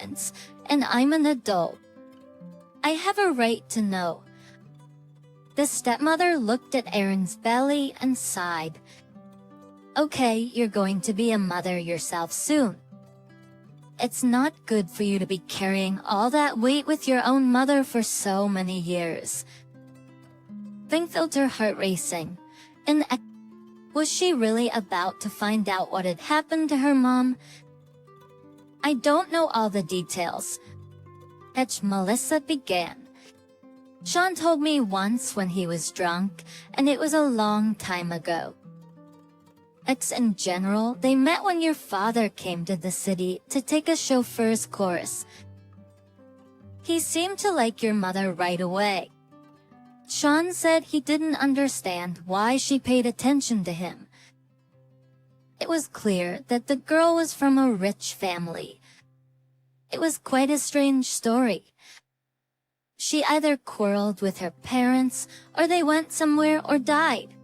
And I'm an adult. I have a right to know." The stepmother looked at Erin's belly and sighed. "Okay, you're going to be a mother yourself soon. It's not good for you to be carrying all that weight with your own mother for so many years." Thing felt her heart racing. And was she really about to find out what had happened to her mom? "I don't know all the details," Melissa began. "Sean told me once when he was drunk, and it was a long time ago. In general, they met when your father came to the city to take a chauffeur's course. He seemed to like your mother right away. Sean said he didn't understand why she paid attention to him. It was clear that the girl was from a rich family. It was quite a strange story. She either quarreled with her parents, or they went somewhere or died.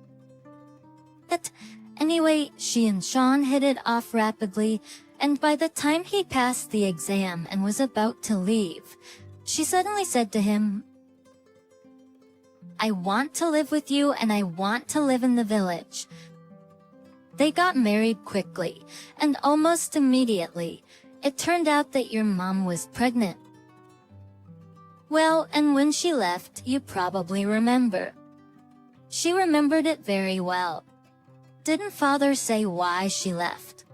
But anyway, she and Sean hit it off rapidly, and by the time he passed the exam and was about to leave, she suddenly said to him, "I want to live with you and I want to live in the village." They got married quickly, and almost immediately, it turned out that your mom was pregnant. Well, and when she left, you probably remember. She remembered it very well. Didn't father say why she left?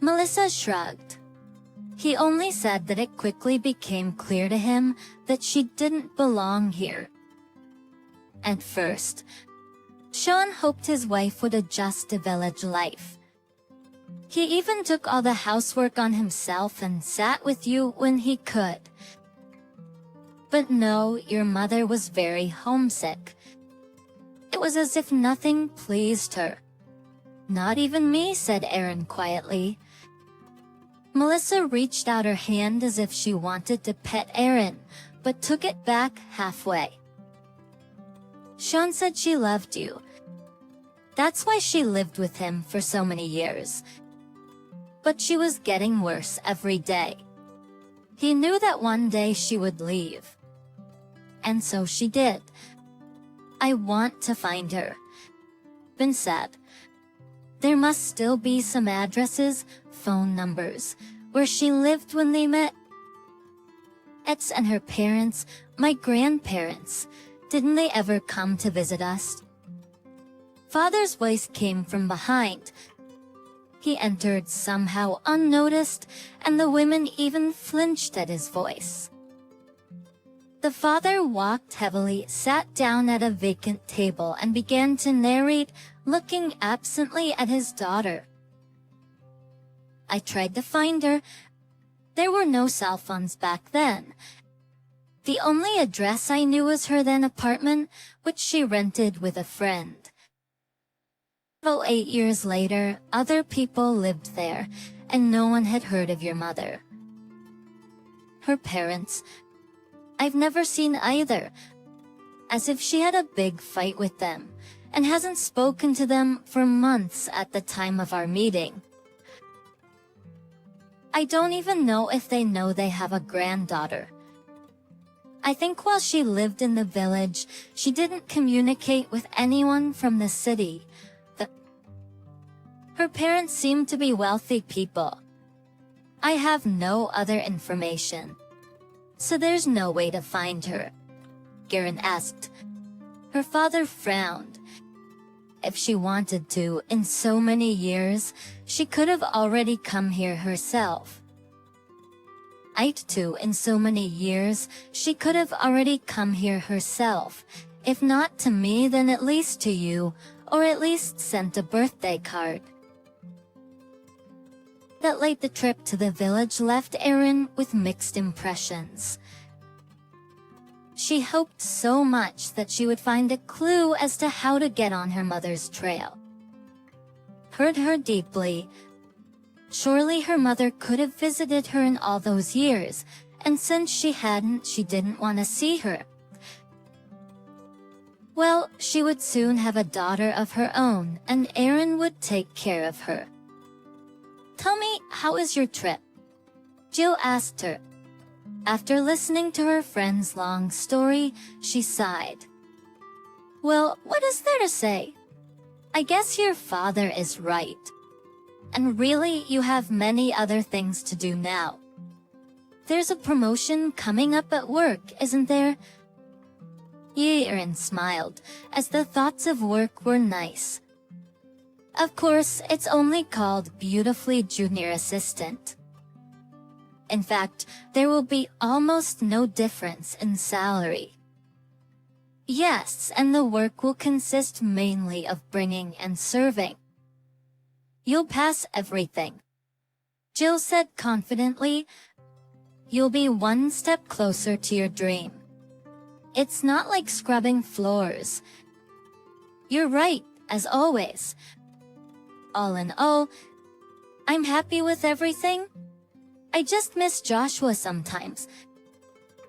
Melissa shrugged. He only said that it quickly became clear to him that she didn't belong here. At first, Sean hoped his wife would adjust to village life. He even took all the housework on himself and sat with you when he could. But no, your mother was very homesick. It was as if nothing pleased her. "Not even me," said Erin quietly. Melissa reached out her hand as if she wanted to pet Aaron, but took it back halfway. Sean said she loved you. That's why she lived with him for so many years. But she was getting worse every day. He knew that one day she would leave. And so she did. I want to find her. Ben said. There must still be some addresses, phone numbers, where she lived when they met. Ets and her parents, my grandparents, didn't they ever come to visit us? Father's voice came from behind. He entered somehow unnoticed, and the women even flinched at his voice. The father walked heavily, sat down at a vacant table, and began to narrate, looking absently at his daughter. I tried to find her. There were no cell phones back then. The only address I knew was her then apartment, which she rented with a friend. 8 years later, other people lived there, and no one had heard of your mother. Her parents, I've never seen either, as if she had a big fight with them, and hasn't spoken to them for months at the time of our meeting. I don't even know if they know they have a granddaughter. I think while she lived in the village, she didn't communicate with anyone from the city. Her parents seemed to be wealthy people. I have no other information. So there's no way to find her, Garen asked. Her father frowned. If she wanted to, in so many years, she could have already come here herself. In so many years, she could have already come here herself. If not to me, then at least to you, or at least sent a birthday card. That late the trip to the village left Erin with mixed impressions. She hoped so much that she would find a clue as to how to get on her mother's trail. Hurt her deeply. Surely her mother could have visited her in all those years, and since she hadn't, she didn't want to see her. Well, she would soon have a daughter of her own, and Erin would take care of her. Tell me, how is your trip? Jill asked her. After listening to her friend's long story, she sighed. Well, what is there to say? I guess your father is right. And really, you have many other things to do now. There's a promotion coming up at work, isn't there? Erin smiled, as the thoughts of work were nice. Of course, it's only called Beautifully Junior Assistant. In fact, there will be almost no difference in salary. Yes, and the work will consist mainly of bringing and serving. You'll pass everything. Jill said confidently. You'll be one step closer to your dream. It's not like scrubbing floors. You're right, as always. All in all, I'm happy with everything. I just miss Joshua sometimes.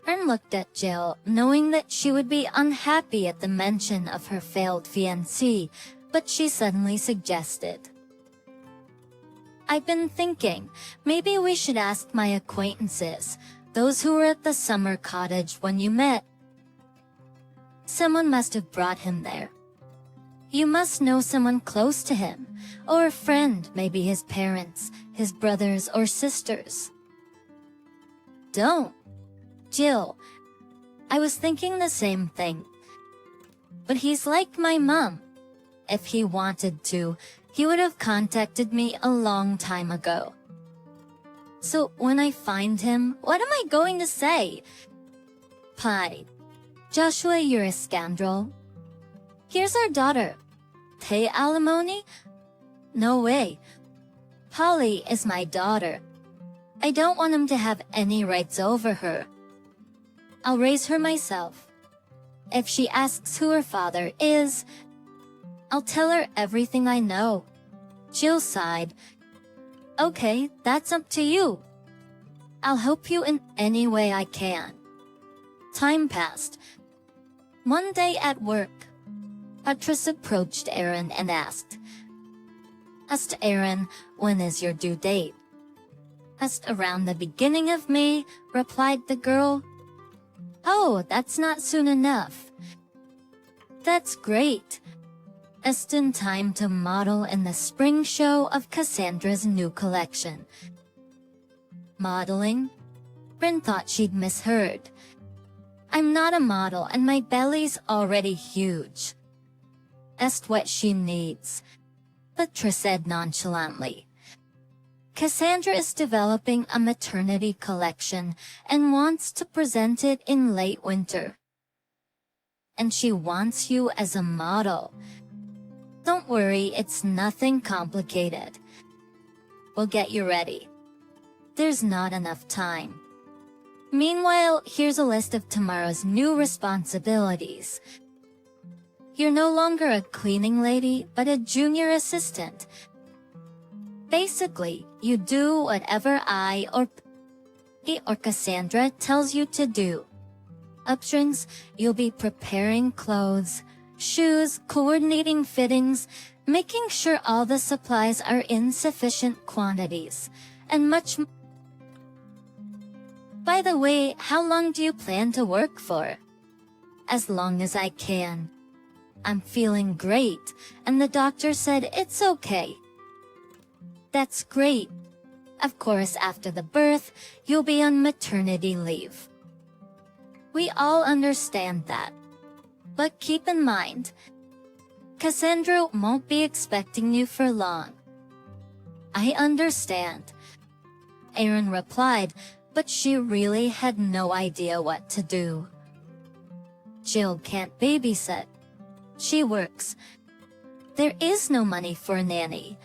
Erin looked at Jill, knowing that she would be unhappy at the mention of her failed fiancé, but she suddenly suggested. I've been thinking, maybe we should ask my acquaintances, those who were at the summer cottage when you met. Someone must have brought him there. You must know someone close to him, or a friend, maybe his parents, his brothers or sisters. Don't. Jill, I was thinking the same thing. But he's like my mom. If he wanted to, he would have contacted me a long time ago. So when I find him, what am I going to say? Pie. Joshua, you're a scoundrel. Here's our daughter. Pay alimony? No way. Polly is my daughter. I don't want him to have any rights over her. I'll raise her myself. If she asks who her father is, I'll tell her everything I know. Jill sighed. Okay, that's up to you. I'll help you in any way I can. Time passed. One day at work, Patrice approached Aaron and asked, Aaron, when is your due date? Around the beginning of May, replied the girl. Oh, that's not soon enough. That's great. Just in time to model in the spring show of Cassandra's new collection. Modeling? Bryn thought she'd misheard. I'm not a model and my belly's already huge. That's what she needs, Patrice said nonchalantly. Cassandra is developing a maternity collection and wants to present it in late winter. And she wants you as a model. Don't worry, it's nothing complicated. We'll get you ready. There's not enough time. Meanwhile, here's a list of tomorrow's new responsibilities. You're no longer a cleaning lady, but a junior assistant. Basically, you do whatever I or Cassandra tells you to do. Upstrings, you'll be preparing clothes, shoes, coordinating fittings, making sure all the supplies are in sufficient quantities, and much more. By the way, how long do you plan to work for? As long as I can. I'm feeling great, and the doctor said it's okay. That's great. Of course, after the birth, you'll be on maternity leave. We all understand that. But keep in mind, Cassandra won't be expecting you for long. I understand, Aaron replied, but she really had no idea what to do. Jill can't babysit. She works. There is no money for a nanny.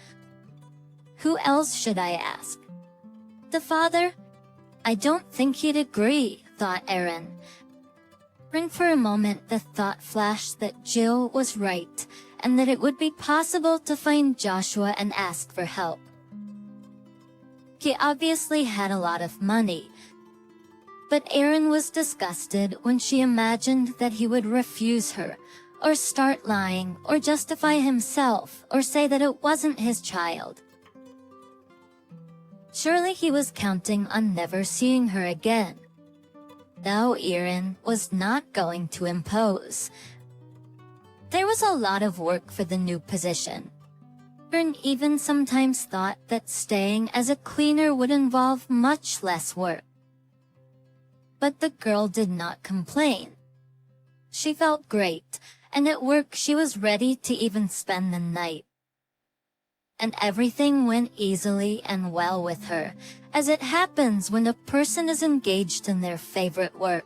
Who else should I ask? The father? I don't think he'd agree, thought Aaron. And for a moment the thought flashed that Jill was right, and that it would be possible to find Joshua and ask for help. He obviously had a lot of money, but Aaron was disgusted when she imagined that he would refuse her, or start lying, or justify himself, or say that it wasn't his child. Surely he was counting on never seeing her again. No, Aaron was not going to impose. There was a lot of work for the new position. Aaron even sometimes thought that staying as a cleaner would involve much less work. But the girl did not complain. She felt great, and at work she was ready to even spend the night. And everything went easily and well with her, as it happens when a person is engaged in their favorite work.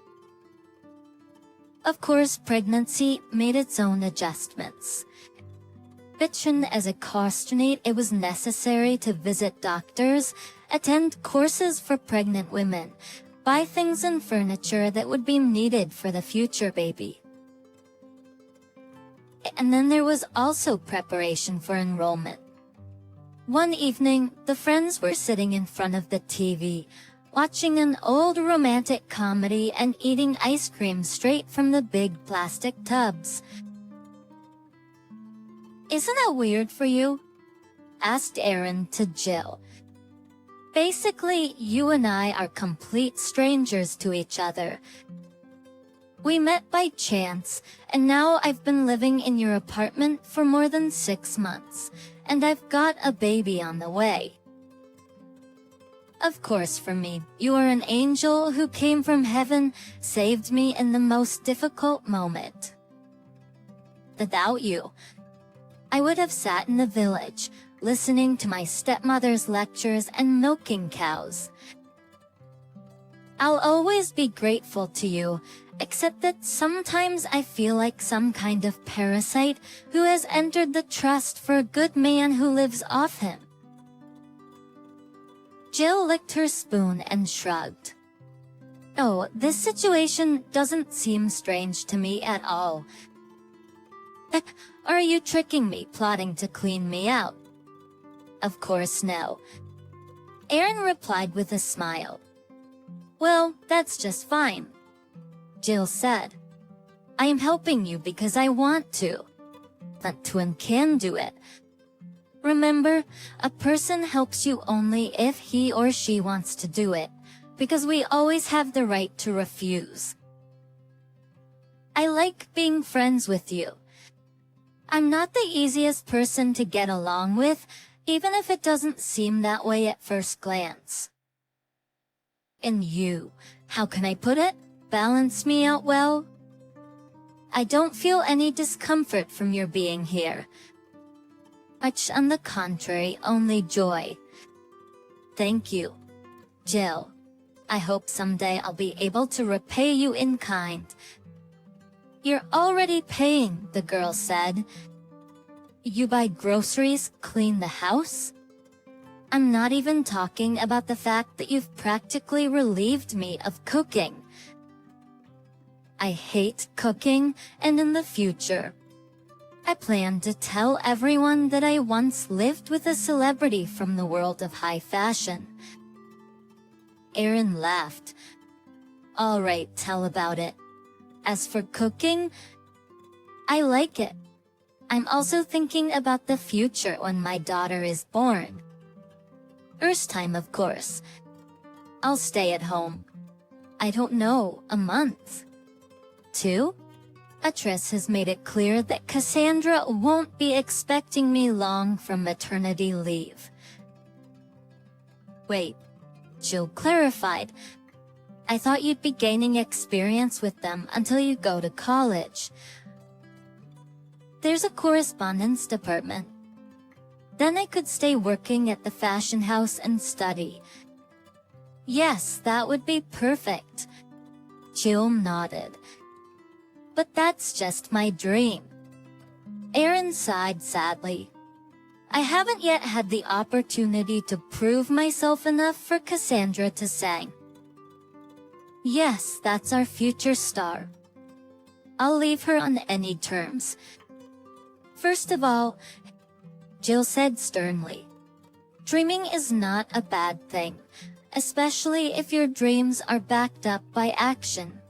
Of course, pregnancy made its own adjustments. Bitchin' as a costernate, it was necessary to visit doctors, attend courses for pregnant women, buy things and furniture that would be needed for the future baby. And then there was also preparation for enrollment. One evening, the friends were sitting in front of the TV, watching an old romantic comedy and eating ice cream straight from the big plastic tubs. Isn't that weird for you? Asked Aaron to Jill. Basically, you and I are complete strangers to each other. We met by chance, and now I've been living in your apartment for more than 6 months, and I've got a baby on the way. Of course, for me, you are an angel who came from heaven, saved me in the most difficult moment. Without you, I would have sat in the village, listening to my stepmother's lectures and milking cows. I'll always be grateful to you, except that sometimes I feel like some kind of parasite who has entered the trust for a good man who lives off him. Jill licked her spoon and shrugged. Oh, this situation doesn't seem strange to me at all. Are you tricking me, plotting to clean me out? Of course no. Aaron replied with a smile. Well, that's just fine. Jill said. I am helping you because I want to. But twin can do it. Remember, a person helps you only if he or she wants to do it, because we always have the right to refuse. I like being friends with you. I'm not the easiest person to get along with, even if it doesn't seem that way at first glance. And you, how can I put it, balance me out well? I don't feel any discomfort from your being here. Much on the contrary, only joy. Thank you, Jill. I hope someday I'll be able to repay you in kind. You're already paying, the girl said. You buy groceries, clean the house? I'm not even talking about the fact that you've practically relieved me of cooking. I hate cooking, and in the future, I plan to tell everyone that I once lived with a celebrity from the world of high fashion. Aaron laughed. All right, tell about it. As for cooking, I like it. I'm also thinking about the future when my daughter is born. First time, of course. I'll stay at home. I don't know, a month. 2? Atrice has made it clear that Cassandra won't be expecting me long from maternity leave. Wait, Jill clarified. I thought you'd be gaining experience with them until you go to college. There's a correspondence department. Then I could stay working at the fashion house and study. Yes, that would be perfect. Jill nodded. But that's just my dream. Aaron sighed sadly. I haven't yet had the opportunity to prove myself enough for Cassandra to say, yes, that's our future star. I'll leave her on any terms. First of all, Jill said sternly, dreaming is not a bad thing, especially if your dreams are backed up by action.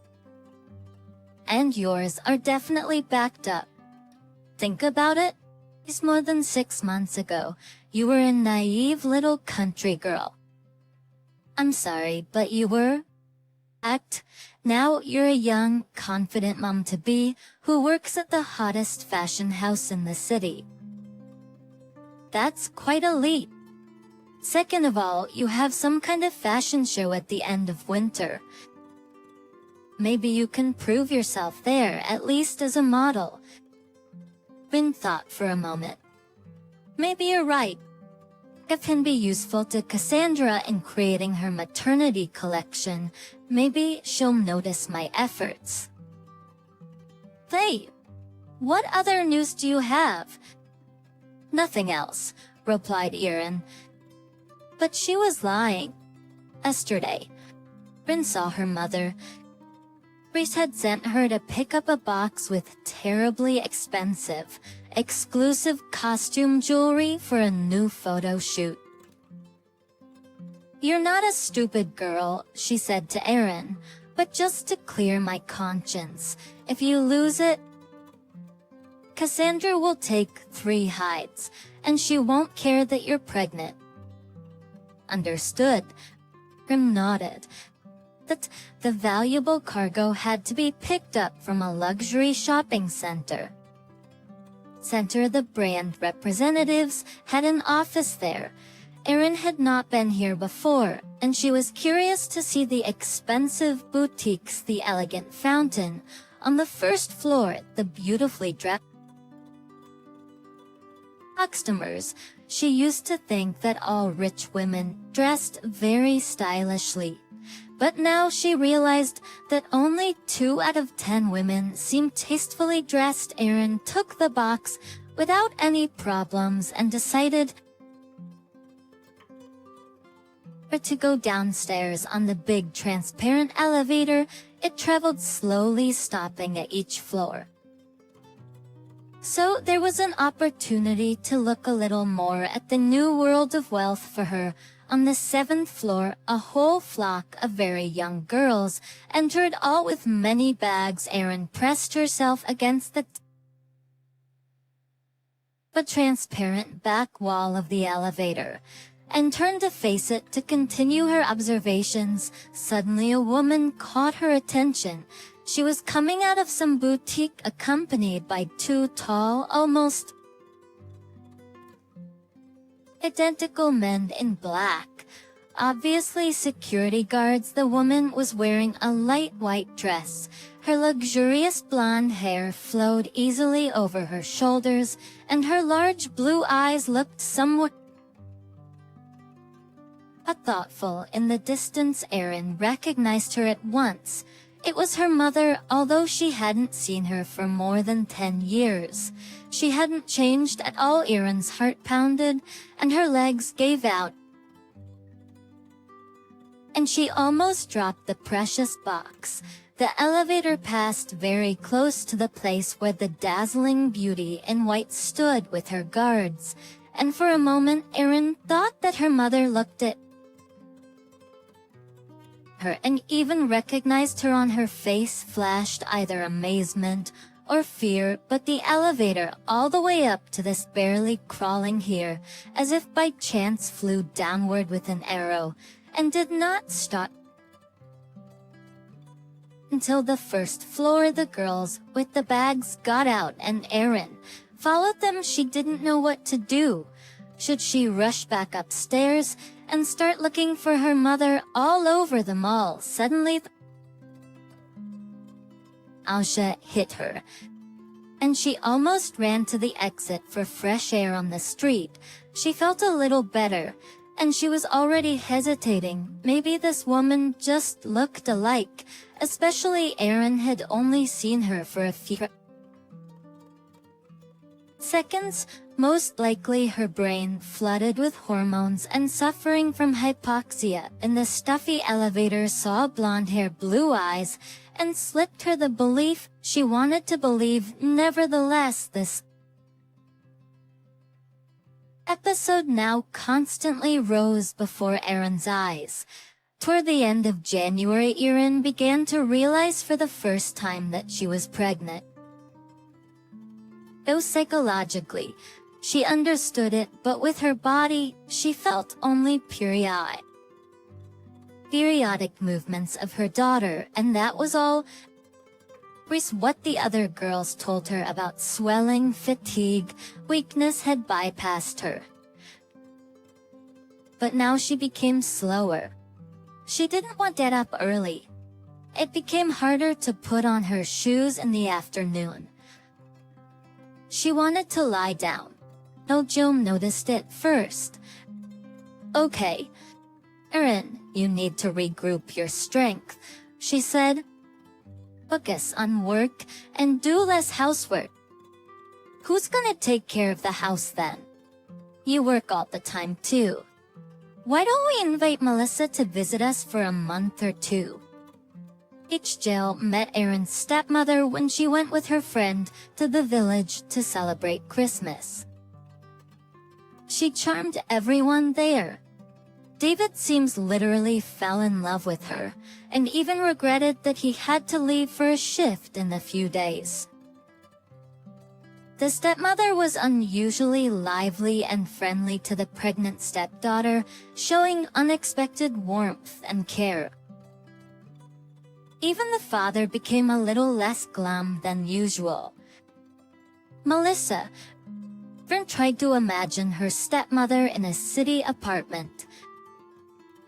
And yours are definitely backed up. Think about it. It's more than 6 months ago. You were a naive little country girl. I'm sorry, but you were? Now you're a young, confident mom-to-be who works at the hottest fashion house in the city. That's quite a leap. Second of all, you have some kind of fashion show at the end of winter. Maybe you can prove yourself there, at least as a model. Bin thought for a moment. Maybe you're right. It can be useful to Cassandra in creating her maternity collection. Maybe she'll notice my efforts. Hey, what other news do you have? Nothing else, replied Aaron. But she was lying. Yesterday, Bin saw her mother. Reese had sent her to pick up a box with terribly expensive, exclusive costume jewelry for a new photo shoot. You're not a stupid girl, she said to Aaron, but just to clear my conscience, if you lose it, Cassandra will take 3 hides, and she won't care that you're pregnant. Understood. Grim nodded. That the valuable cargo had to be picked up from a luxury shopping center. The brand representatives had an office there. Erin had not been here before, and she was curious to see the expensive boutiques, the elegant fountain. On the first floor, the beautifully dressed customers. She used to think that all rich women dressed very stylishly. But now she realized that only 2 out of 10 women seemed tastefully dressed. Erin took the box without any problems and decided to go downstairs on the big transparent elevator. It traveled slowly, stopping at each floor. So there was an opportunity to look a little more at the new world of wealth for her, On the 7th floor, a whole flock of very young girls entered, all with many bags. Erin pressed herself against the transparent back wall of the elevator and turned to face it to continue her observations. Suddenly a woman caught her attention. She was coming out of some boutique accompanied by two tall, almost identical men in black. Obviously security guards. The woman was wearing a light white dress. Her luxurious blonde hair flowed easily over her shoulders, and her large blue eyes looked somewhat thoughtful. In the distance, Erin recognized her at once. It was her mother, although she hadn't seen her for more than 10 years. She hadn't changed at all. Erin's heart pounded, and her legs gave out, and she almost dropped the precious box. The elevator passed very close to the place where the dazzling beauty in white stood with her guards, and for a moment Erin thought that her mother looked at her and even recognized her. On her face flashed either amazement or fear, but the elevator all the way up to this barely crawling here, as if by chance, flew downward with an arrow and did not stop until the first floor. The girls with the bags got out and Erin followed them. She didn't know what to do. Should she rush back upstairs and start looking for her mother all over the mall? Suddenly, nausea hit her, and she almost ran to the exit for fresh air on the street. She felt a little better, and she was already hesitating. Maybe this woman just looked alike, especially Erin had only seen her for a few seconds. Most likely her brain flooded with hormones and suffering from hypoxia. In the stuffy elevator, saw blonde hair, blue eyes, and slipped her the belief she wanted to believe. Nevertheless, this episode now constantly rose before Erin's eyes. Toward the end of January, Erin began to realize for the first time that she was pregnant. Though psychologically, she understood it, but with her body, she felt only periodic movements of her daughter, and that was all. What the other girls told her about swelling, fatigue, weakness had bypassed her. But now she became slower. She didn't want to get up early. It became harder to put on her shoes in the afternoon. She wanted to lie down. No, Jill noticed it first. Okay, Erin, you need to regroup your strength, she said. Focus on work and do less housework. Who's gonna take care of the house then? You work all the time too. Why don't we invite Melissa to visit us for a month or two? Jill met Erin's stepmother when she went with her friend to the village to celebrate Christmas. She charmed everyone there. David seems literally fell in love with her, and even regretted that he had to leave for a shift in a few days. The stepmother was unusually lively and friendly to the pregnant stepdaughter, showing unexpected warmth and care. Even the father became a little less glum than usual. Melissa tried to imagine her stepmother in a city apartment.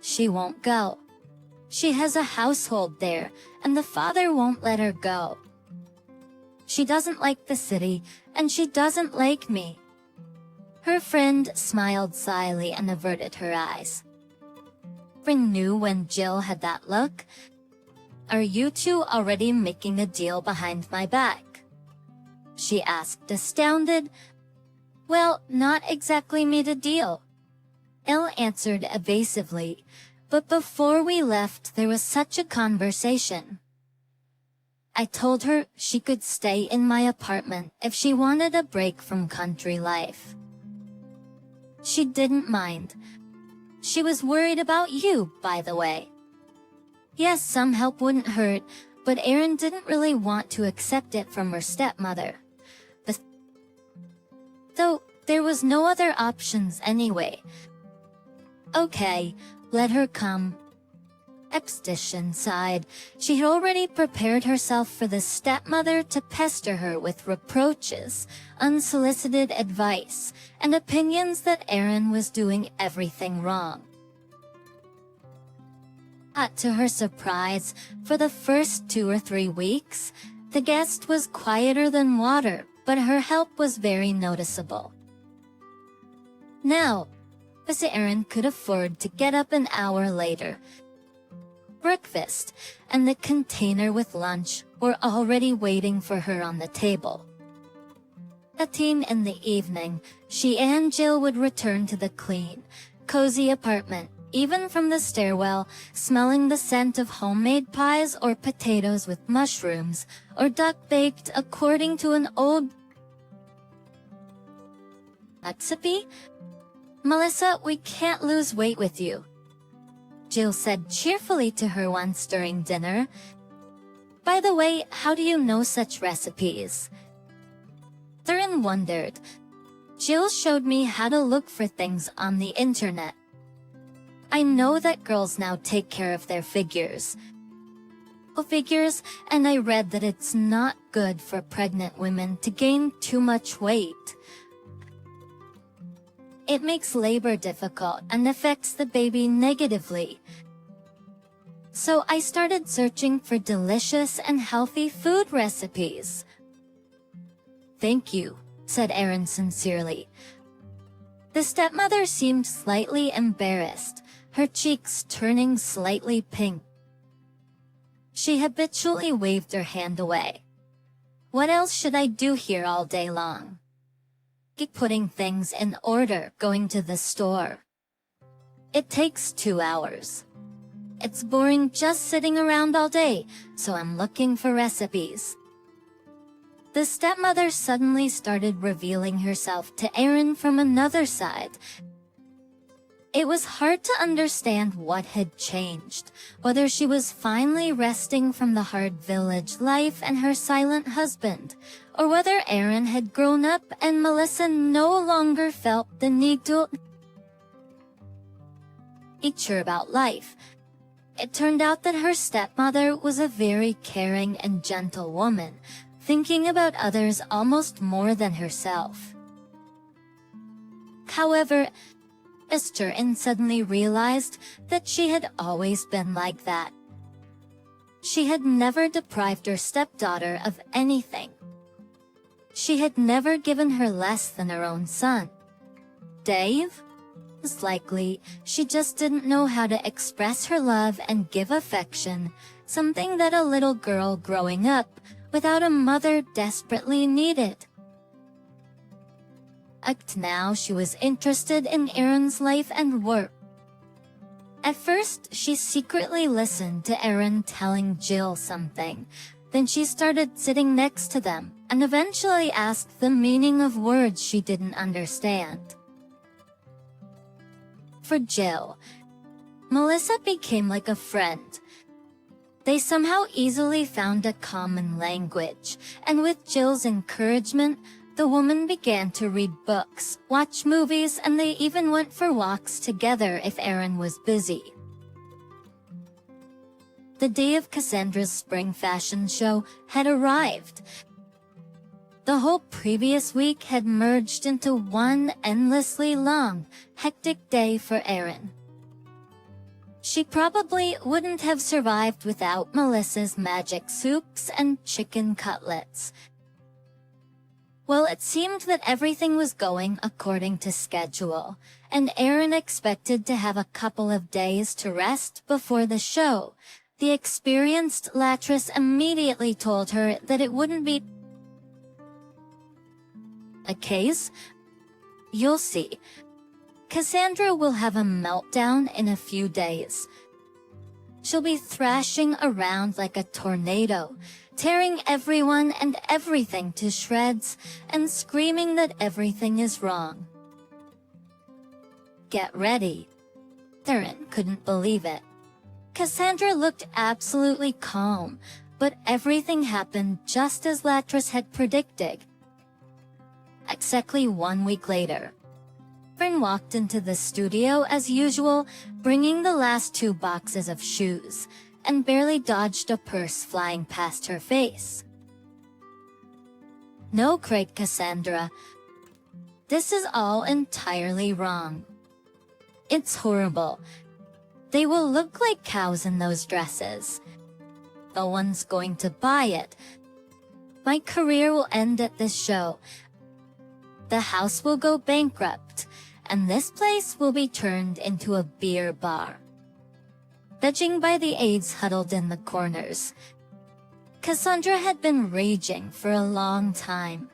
She won't go. She has a household there, and the father won't let her go. She doesn't like the city, and she doesn't like me. Her friend smiled slyly and averted her eyes. Fring knew when Jill had that look. Are you two already making a deal behind my back? She asked, astounded. Well, not exactly made a deal. Elle answered evasively, but before we left there was such a conversation. I told her she could stay in my apartment if she wanted a break from country life. She didn't mind. She was worried about you, by the way. Yes, some help wouldn't hurt, but Erin didn't really want to accept it from her stepmother. Though there was no other options anyway. Okay, let her come. Expedition sighed. She had already prepared herself for the stepmother to pester her with reproaches, unsolicited advice, and opinions that Erin was doing everything wrong. To her surprise, for the first 2 or 3 weeks, the guest was quieter than water, but her help was very noticeable. Now, as Erin could afford to get up an hour later, breakfast and the container with lunch were already waiting for her on the table. At 10 in the evening, she and Jill would return to the clean, cozy apartment, even from the stairwell, smelling the scent of homemade pies or potatoes with mushrooms, or duck baked according to an old recipe. "Melissa, we can't lose weight with you," Jill said cheerfully to her once during dinner. "By the way, how do you know such recipes?" Erin wondered. "Jill showed me how to look for things on the internet. I know that girls now take care of their figures, and I read that it's not good for pregnant women to gain too much weight. It makes labor difficult and affects the baby negatively. So I started searching for delicious and healthy food recipes." "Thank you," said Erin sincerely. The stepmother seemed slightly embarrassed, her cheeks turning slightly pink. She habitually waved her hand away. "What else should I do here all day long? Keep putting things in order, going to the store. It takes 2 hours. It's boring just sitting around all day, so I'm looking for recipes." The stepmother suddenly started revealing herself to Erin from another side. It was hard to understand what had changed, whether she was finally resting from the hard village life and her silent husband, or whether Erin had grown up and Melissa no longer felt the need to teach her about life. It turned out that her stepmother was a very caring and gentle woman, thinking about others almost more than herself. However, Erin suddenly realized that she had always been like that. She had never deprived her stepdaughter of anything. She had never given her less than her own son. Dave? Most likely, she just didn't know how to express her love and give affection, something that a little girl growing up without a mother desperately needed. Now she was interested in Erin's life and work. At first, she secretly listened to Erin telling Jill something. Then she started sitting next to them and eventually asked the meaning of words she didn't understand. For Jill, Melissa became like a friend. They somehow easily found a common language, and with Jill's encouragement, the woman began to read books, watch movies, and they even went for walks together if Erin was busy. The day of Cassandra's spring fashion show had arrived. The whole previous week had merged into one endlessly long, hectic day for Erin. She probably wouldn't have survived without Melissa's magic soups and chicken cutlets. Well, it seemed that everything was going according to schedule, and Erin expected to have a couple of days to rest before the show. The experienced Latrice immediately told her that it wouldn't be a case. "You'll see. Cassandra will have a meltdown in a few days. She'll be thrashing around like a tornado, tearing everyone and everything to shreds, and screaming that everything is wrong. Get ready." Erin couldn't believe it. Cassandra looked absolutely calm, but everything happened just as Latris had predicted. Exactly 1 week later, Erin walked into the studio as usual, bringing the last 2 boxes of shoes, and barely dodged a purse flying past her face. "No," cried Cassandra. "This is all entirely wrong. It's horrible. They will look like cows in those dresses. No one's going to buy it. My career will end at this show. The house will go bankrupt, and this place will be turned into a beer bar." Judging by the aides huddled in the corners, Cassandra had been raging for a long time.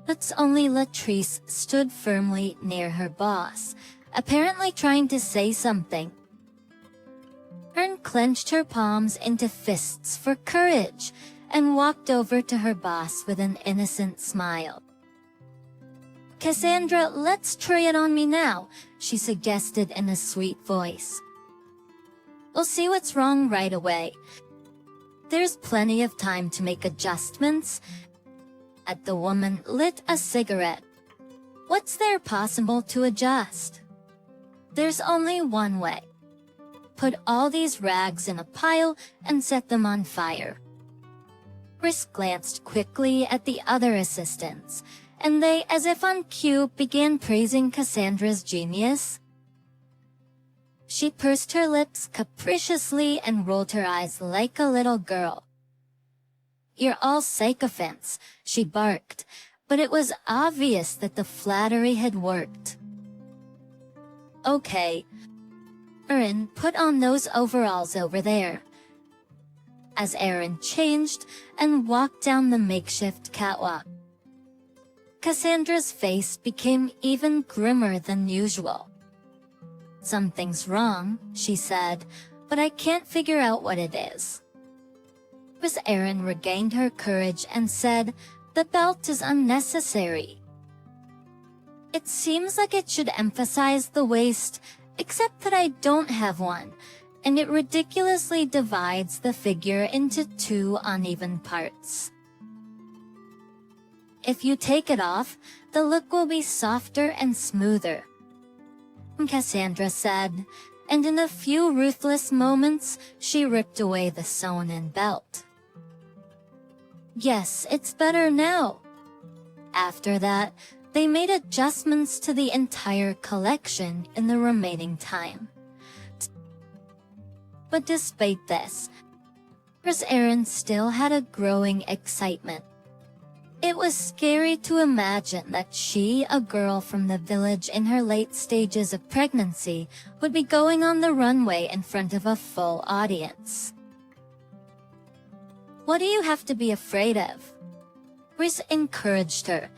But only Latrice stood firmly near her boss, apparently trying to say something. Erin clenched her palms into fists for courage and walked over to her boss with an innocent smile. "Cassandra, let's try it on me now," she suggested in a sweet voice. "We'll see what's wrong right away. There's plenty of time to make adjustments." The woman lit a cigarette. "What's there possible to adjust? There's only one way. Put all these rags in a pile and set them on fire." Chris glanced quickly at the other assistants, and they, as if on cue, began praising Cassandra's genius. She pursed her lips capriciously and rolled her eyes like a little girl. "You're all sycophants," she barked, but it was obvious that the flattery had worked. "Okay. Erin, put on those overalls over there." As Erin changed and walked down the makeshift catwalk, Cassandra's face became even grimmer than usual. "Something's wrong," she said, "but I can't figure out what it is." Miss Erin regained her courage and said, "The belt is unnecessary. It seems like it should emphasize the waist, except that I don't have one, and it ridiculously divides the figure into 2 uneven parts. If you take it off, the look will be softer and smoother," Cassandra said, and in a few ruthless moments, she ripped away the sewn-in belt. "Yes, it's better now." After that, they made adjustments to the entire collection in the remaining time. But despite this, Miss Erin still had a growing excitement. It was scary to imagine that she, a girl from the village in her late stages of pregnancy, would be going on the runway in front of a full audience. "What do you have to be afraid of?" Chris encouraged her.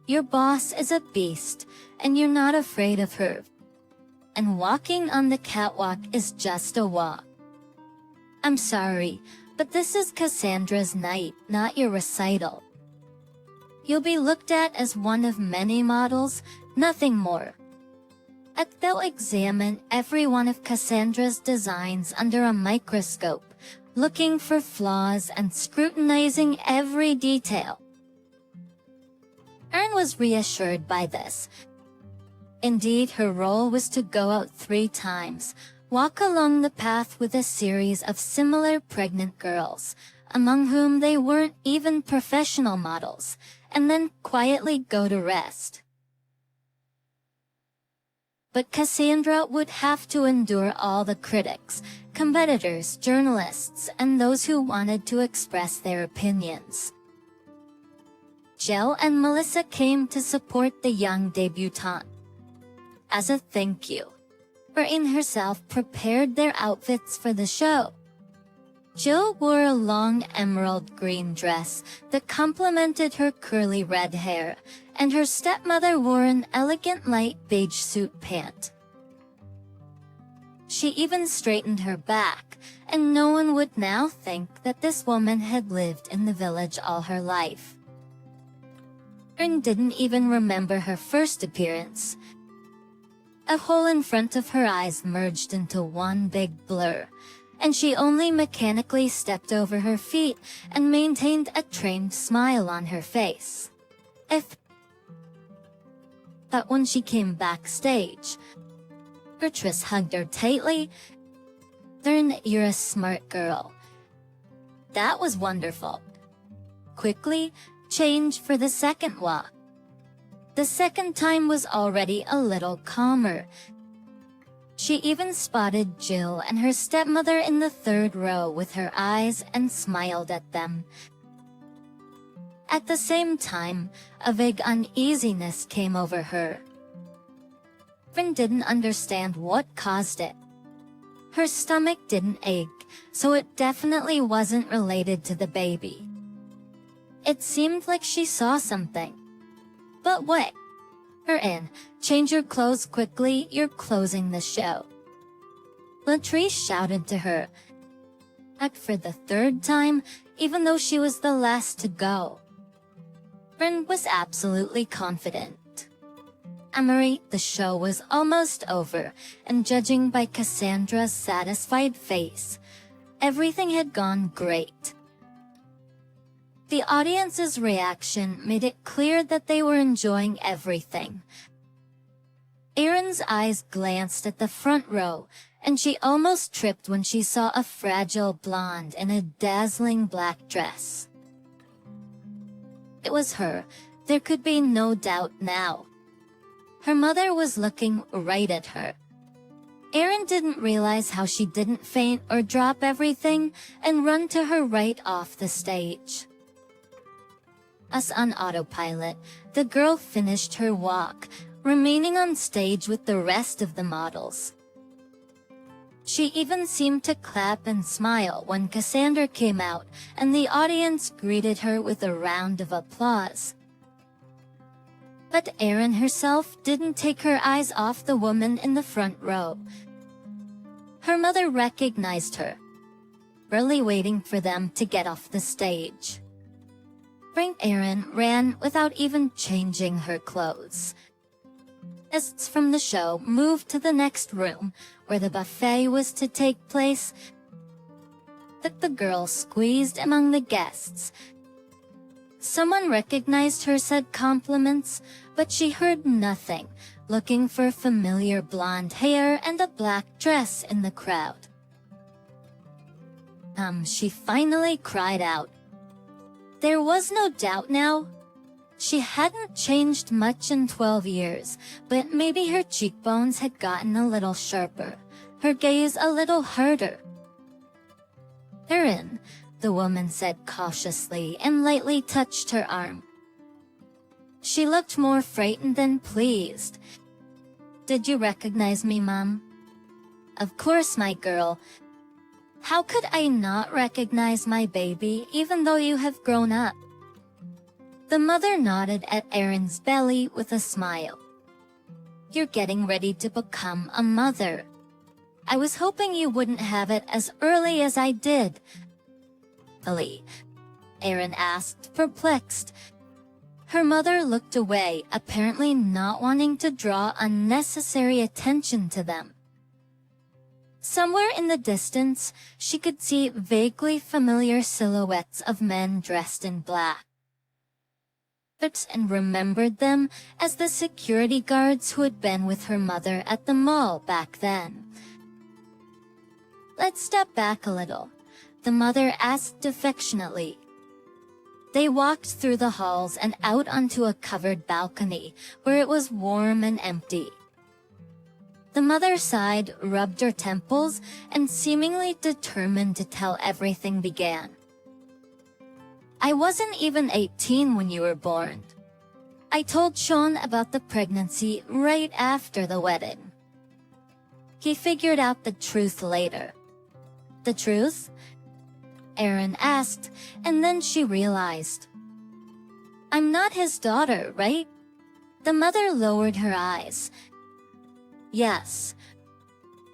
"Your boss is a beast, and you're not afraid of her. And walking on the catwalk is just a walk. I'm sorry, but this is Cassandra's night, not your recital. You'll be looked at as one of many models, nothing more." They'll examine every one of Cassandra's designs under a microscope, looking for flaws and scrutinizing every detail. Erin was reassured by this. Indeed, her role was to go out 3 times, walk along the path with a series of similar pregnant girls, among whom they weren't even professional models, and then quietly go to rest. But Cassandra would have to endure all the critics, competitors, journalists, and those who wanted to express their opinions. Jill and Melissa came to support the young debutante. As a thank you, Erin herself prepared their outfits for the show. Jill wore a long emerald green dress that complemented her curly red hair, and her stepmother wore an elegant light beige suit pant. She even straightened her back, and no one would now think that this woman had lived in the village all her life. Erin didn't even remember her first appearance. A hole in front of her eyes merged into one big blur, and she only mechanically stepped over her feet and maintained a trained smile on her face. But when she came backstage, Gertrude hugged her tightly. "You're a smart girl." "That was wonderful." Quickly, change for the second walk. The second time was already a little calmer. She even spotted Jill and her stepmother in the third row with her eyes and smiled at them. At the same time, a vague uneasiness came over her. Erin didn't understand what caused it. Her stomach didn't ache, so it definitely wasn't related to the baby. It seemed like she saw something. But what? "Erin, change your clothes quickly, you're closing the show." Latrice shouted to her. Back for the third time, even though she was the last to go. Erin was absolutely confident. Amory, the show was almost over, and judging by Cassandra's satisfied face, everything had gone great. The audience's reaction made it clear that they were enjoying everything. Erin's eyes glanced at the front row, and she almost tripped when she saw a fragile blonde in a dazzling black dress. It was her. There could be no doubt now. Her mother was looking right at her. Erin didn't realize how she didn't faint or drop everything and run to her right off the stage. As on autopilot, the girl finished her walk, remaining on stage with the rest of the models. She even seemed to clap and smile when Cassandra came out, and the audience greeted her with a round of applause. But Erin herself didn't take her eyes off the woman in the front row. Her mother recognized her, barely waiting for them to get off the stage. Erin ran without even changing her clothes. Guests from the show moved to the next room, where the buffet was to take place. The girl squeezed among the guests. Someone recognized her, said compliments, but she heard nothing, looking for familiar blonde hair and a black dress in the crowd. She finally cried out. There was no doubt now. She hadn't changed much in 12 years, but maybe her cheekbones had gotten a little sharper, her gaze a little harder. "Erin," the woman said cautiously and lightly touched her arm. She looked more frightened than pleased. "Did you recognize me, Mom?" "Of course, my girl. How could I not recognize my baby even though you have grown up?" The mother nodded at Erin's belly with a smile. "You're getting ready to become a mother. I was hoping you wouldn't have it as early as I did." "Ellie?" Erin asked, perplexed. Her mother looked away, apparently not wanting to draw unnecessary attention to them. Somewhere in the distance, she could see vaguely familiar silhouettes of men dressed in black. And remembered them as the security guards who had been with her mother at the mall back then. "Let's step back a little," the mother asked affectionately. They walked through the halls and out onto a covered balcony, where it was warm and empty. The mother sighed, rubbed her temples, and seemingly determined to tell everything began. "I wasn't even 18 when you were born. I told Sean about the pregnancy right after the wedding. He figured out the truth later." "The truth?" Erin asked, and then she realized. "I'm not his daughter, right?" The mother lowered her eyes. "Yes.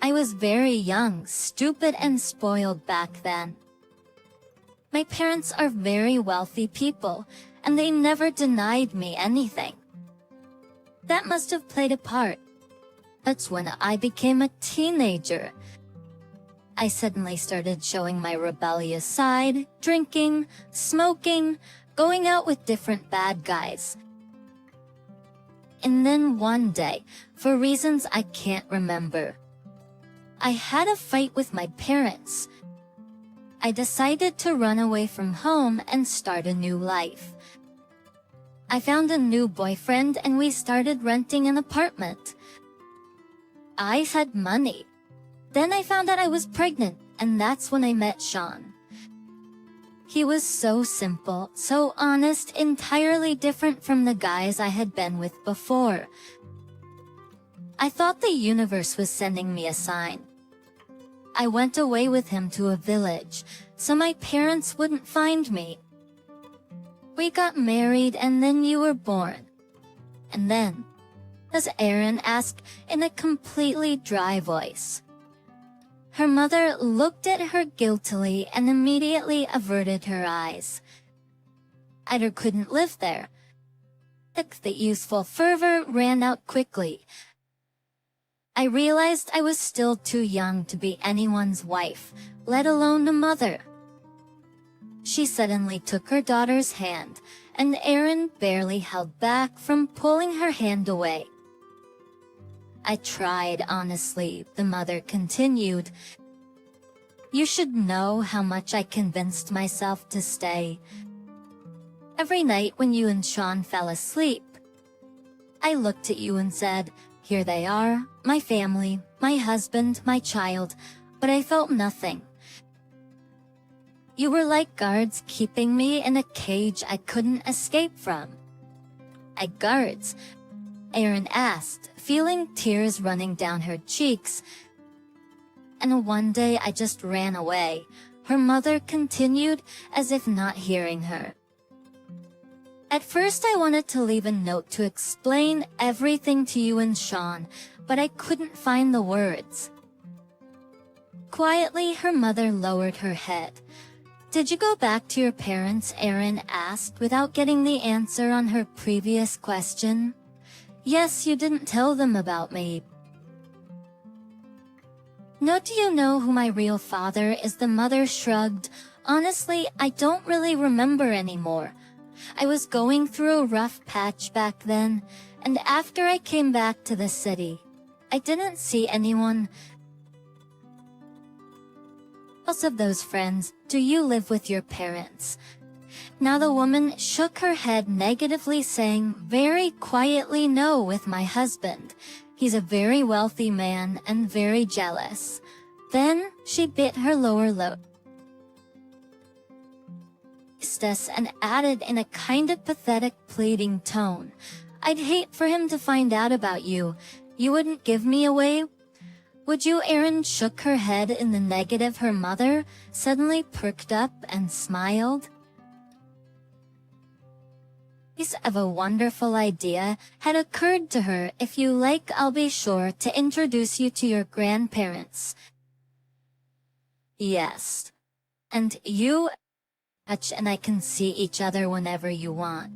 I was very young, stupid, and spoiled back then. My parents are very wealthy people, and they never denied me anything. That must have played a part. That's when I became a teenager. I suddenly started showing my rebellious side, drinking, smoking, going out with different bad guys. And then one day, for reasons I can't remember, I had a fight with my parents. I decided to run away from home and start a new life. I found a new boyfriend and we started renting an apartment. I had money. Then I found out I was pregnant, and that's when I met Sean. He was so simple, so honest, entirely different from the guys I had been with before. I thought the universe was sending me a sign. I went away with him to a village, so my parents wouldn't find me. We got married and then you were born. And then, as Erin asked in a completely dry voice. Her mother looked at her guiltily and immediately averted her eyes. Either couldn't live there. The youthful fervor ran out quickly. I realized I was still too young to be anyone's wife, let alone a mother. She suddenly took her daughter's hand, and Erin barely held back from pulling her hand away. I tried, honestly, the mother continued. You should know how much I convinced myself to stay. Every night when you and Sean fell asleep, I looked at you and said, here they are, my family, my husband, my child, but I felt nothing. You were like guards keeping me in a cage I couldn't escape from. Guards? Erin asked, feeling tears running down her cheeks. And one day I just ran away, her mother continued, as if not hearing her. At first I wanted to leave a note to explain everything to you and Sean, but I couldn't find the words. Quietly, her mother lowered her head. Did you go back to your parents? Erin asked without getting the answer on her previous question. Yes, you didn't tell them about me. No, do you know who my real father is? The mother shrugged. Honestly, I don't really remember anymore. I was going through a rough patch back then, and after I came back to the city, I didn't see anyone else of those friends. Do you live with your parents? Now the woman shook her head negatively, saying very quietly, no, with my husband. He's a very wealthy man and very jealous. Then she bit her lower lip and added in a kind of pathetic, pleading tone, I'd hate for him to find out about you. You wouldn't give me away? Would you? Erin shook her head in the negative. Her mother suddenly perked up and smiled. Of a wonderful idea had occurred to her. If you like, I'll be sure to introduce you to your grandparents. Yes. And you and I can see each other whenever you want.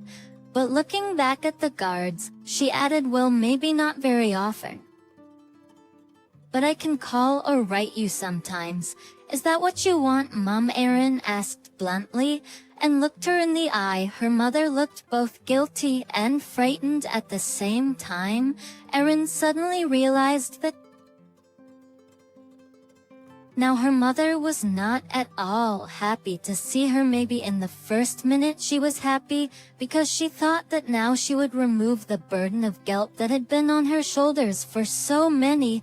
But looking back at the guards, she added, well, maybe not very often. But I can call or write you sometimes. Is that what you want, Mom? Erin asked bluntly, and looked her in the eye. Her mother looked both guilty and frightened at the same time. Erin suddenly realized that now her mother was not at all happy to see her. Maybe in the first minute she was happy, because she thought that now she would remove the burden of guilt that had been on her shoulders for so many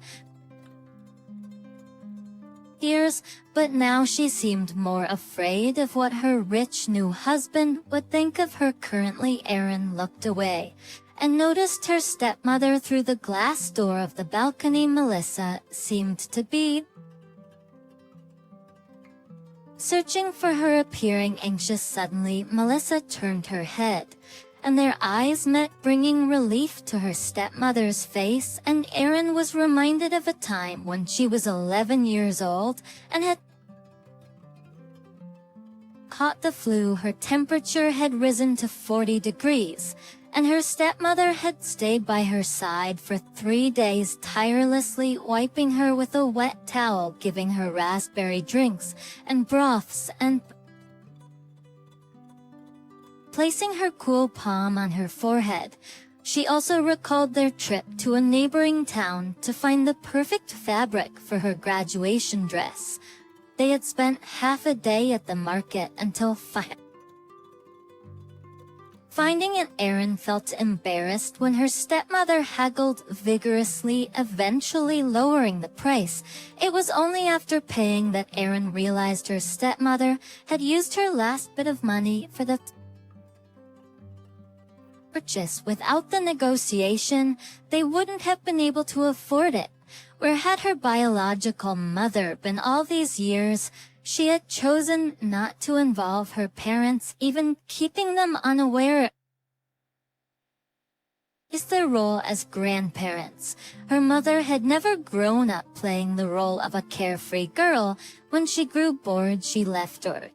years, but now she seemed more afraid of what her rich new husband would think of her. Currently, Erin looked away and noticed her stepmother through the glass door of the balcony. Melissa seemed to be searching for her, appearing anxious. Suddenly, Melissa turned her head, and their eyes met, bringing relief to her stepmother's face, and Erin was reminded of a time when she was 11 years old and had caught the flu. Her temperature had risen to 40 degrees, and her stepmother had stayed by her side for 3 days, tirelessly wiping her with a wet towel, giving her raspberry drinks and broths, and placing her cool palm on her forehead. She also recalled their trip to a neighboring town to find the perfect fabric for her graduation dress. They had spent half a day at the market until finding it. Erin felt embarrassed when her stepmother haggled vigorously, eventually lowering the price. It was only after paying that Erin realized her stepmother had used her last bit of money for the purchase. Without the negotiation, they wouldn't have been able to afford it. Where had her biological mother been all these years? She had chosen not to involve her parents, even keeping them unaware is their role as grandparents. Her mother had never grown up playing the role of a carefree girl. When she grew bored, she left her.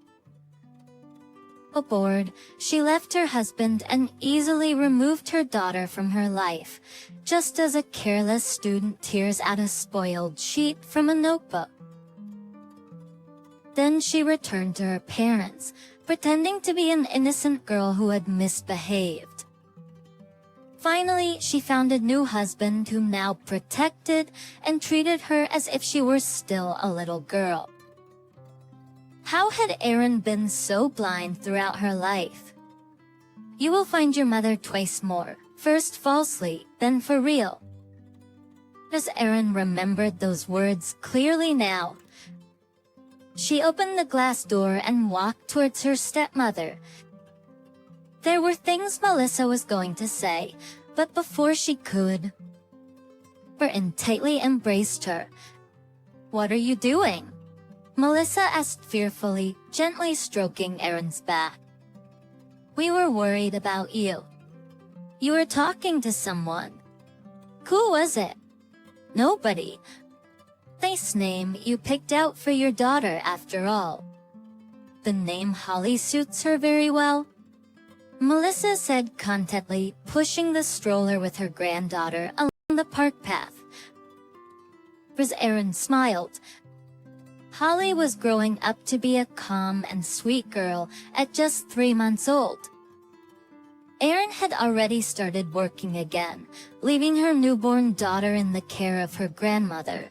Bored, she left her husband and easily removed her daughter from her life, just as a careless student tears out a spoiled sheet from a notebook. Then she returned to her parents, pretending to be an innocent girl who had misbehaved. Finally, she found a new husband who now protected and treated her as if she were still a little girl. How had Erin been so blind throughout her life? You will find your mother twice more, first falsely, then for real. As Erin remembered those words clearly now, she opened the glass door and walked towards her stepmother. There were things Melissa was going to say, but before she could, Erin tightly embraced her. "What are you doing?" Melissa asked fearfully, gently stroking Erin's back. "We were worried about you. You were talking to someone." "Who was it?" "Nobody. Nice name you picked out for your daughter after all." "The name Holly suits her very well," Melissa said contentedly, pushing the stroller with her granddaughter along the park path. As Erin smiled, Holly was growing up to be a calm and sweet girl at just 3 months old. Erin had already started working again, leaving her newborn daughter in the care of her grandmother.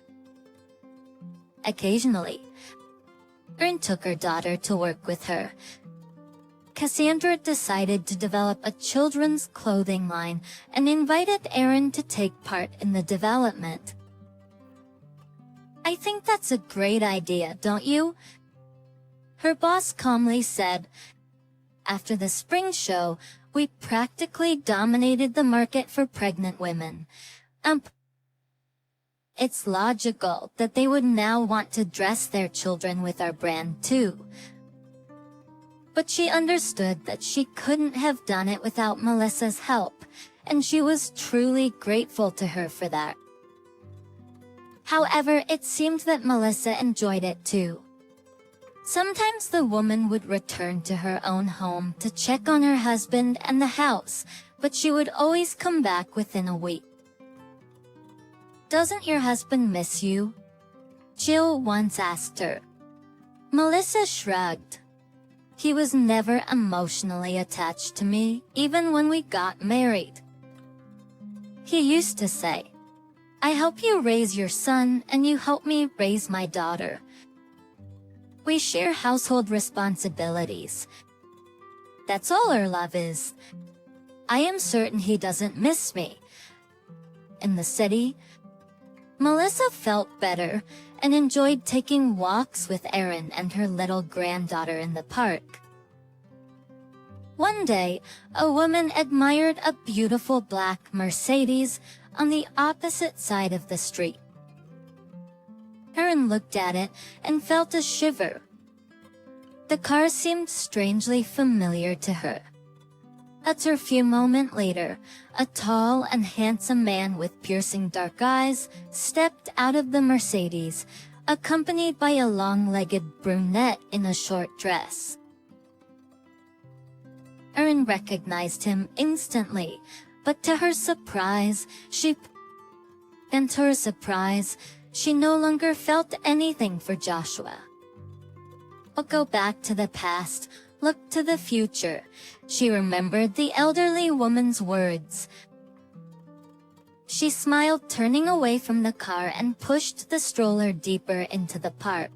Occasionally, Erin took her daughter to work with her. Cassandra decided to develop a children's clothing line and invited Erin to take part in the development. "I think that's a great idea, don't you?" her boss calmly said. "After the spring show, we practically dominated the market for pregnant women. It's logical that they would now want to dress their children with our brand too." But she understood that she couldn't have done it without Melissa's help, and she was truly grateful to her for that. However, it seemed that Melissa enjoyed it too. Sometimes the woman would return to her own home to check on her husband and the house, but she would always come back within a week. "Doesn't your husband miss you?" Jill once asked her. Melissa shrugged. "He was never emotionally attached to me, even when we got married. He used to say, 'I help you raise your son and you help me raise my daughter. We share household responsibilities. That's all our love is.' I am certain he doesn't miss me." In the city, Melissa felt better and enjoyed taking walks with Erin and her little granddaughter in the park. One day, a woman admired a beautiful black Mercedes on the opposite side of the street. Erin looked at it and felt a shiver. The car seemed strangely familiar to her. A few moments later, a tall and handsome man with piercing dark eyes stepped out of the Mercedes, accompanied by a long-legged brunette in a short dress. Erin recognized him instantly, but to her surprise, she no longer felt anything for Joshua. But go back to the past, look to the future. She remembered the elderly woman's words. She smiled, turning away from the car and pushed the stroller deeper into the park.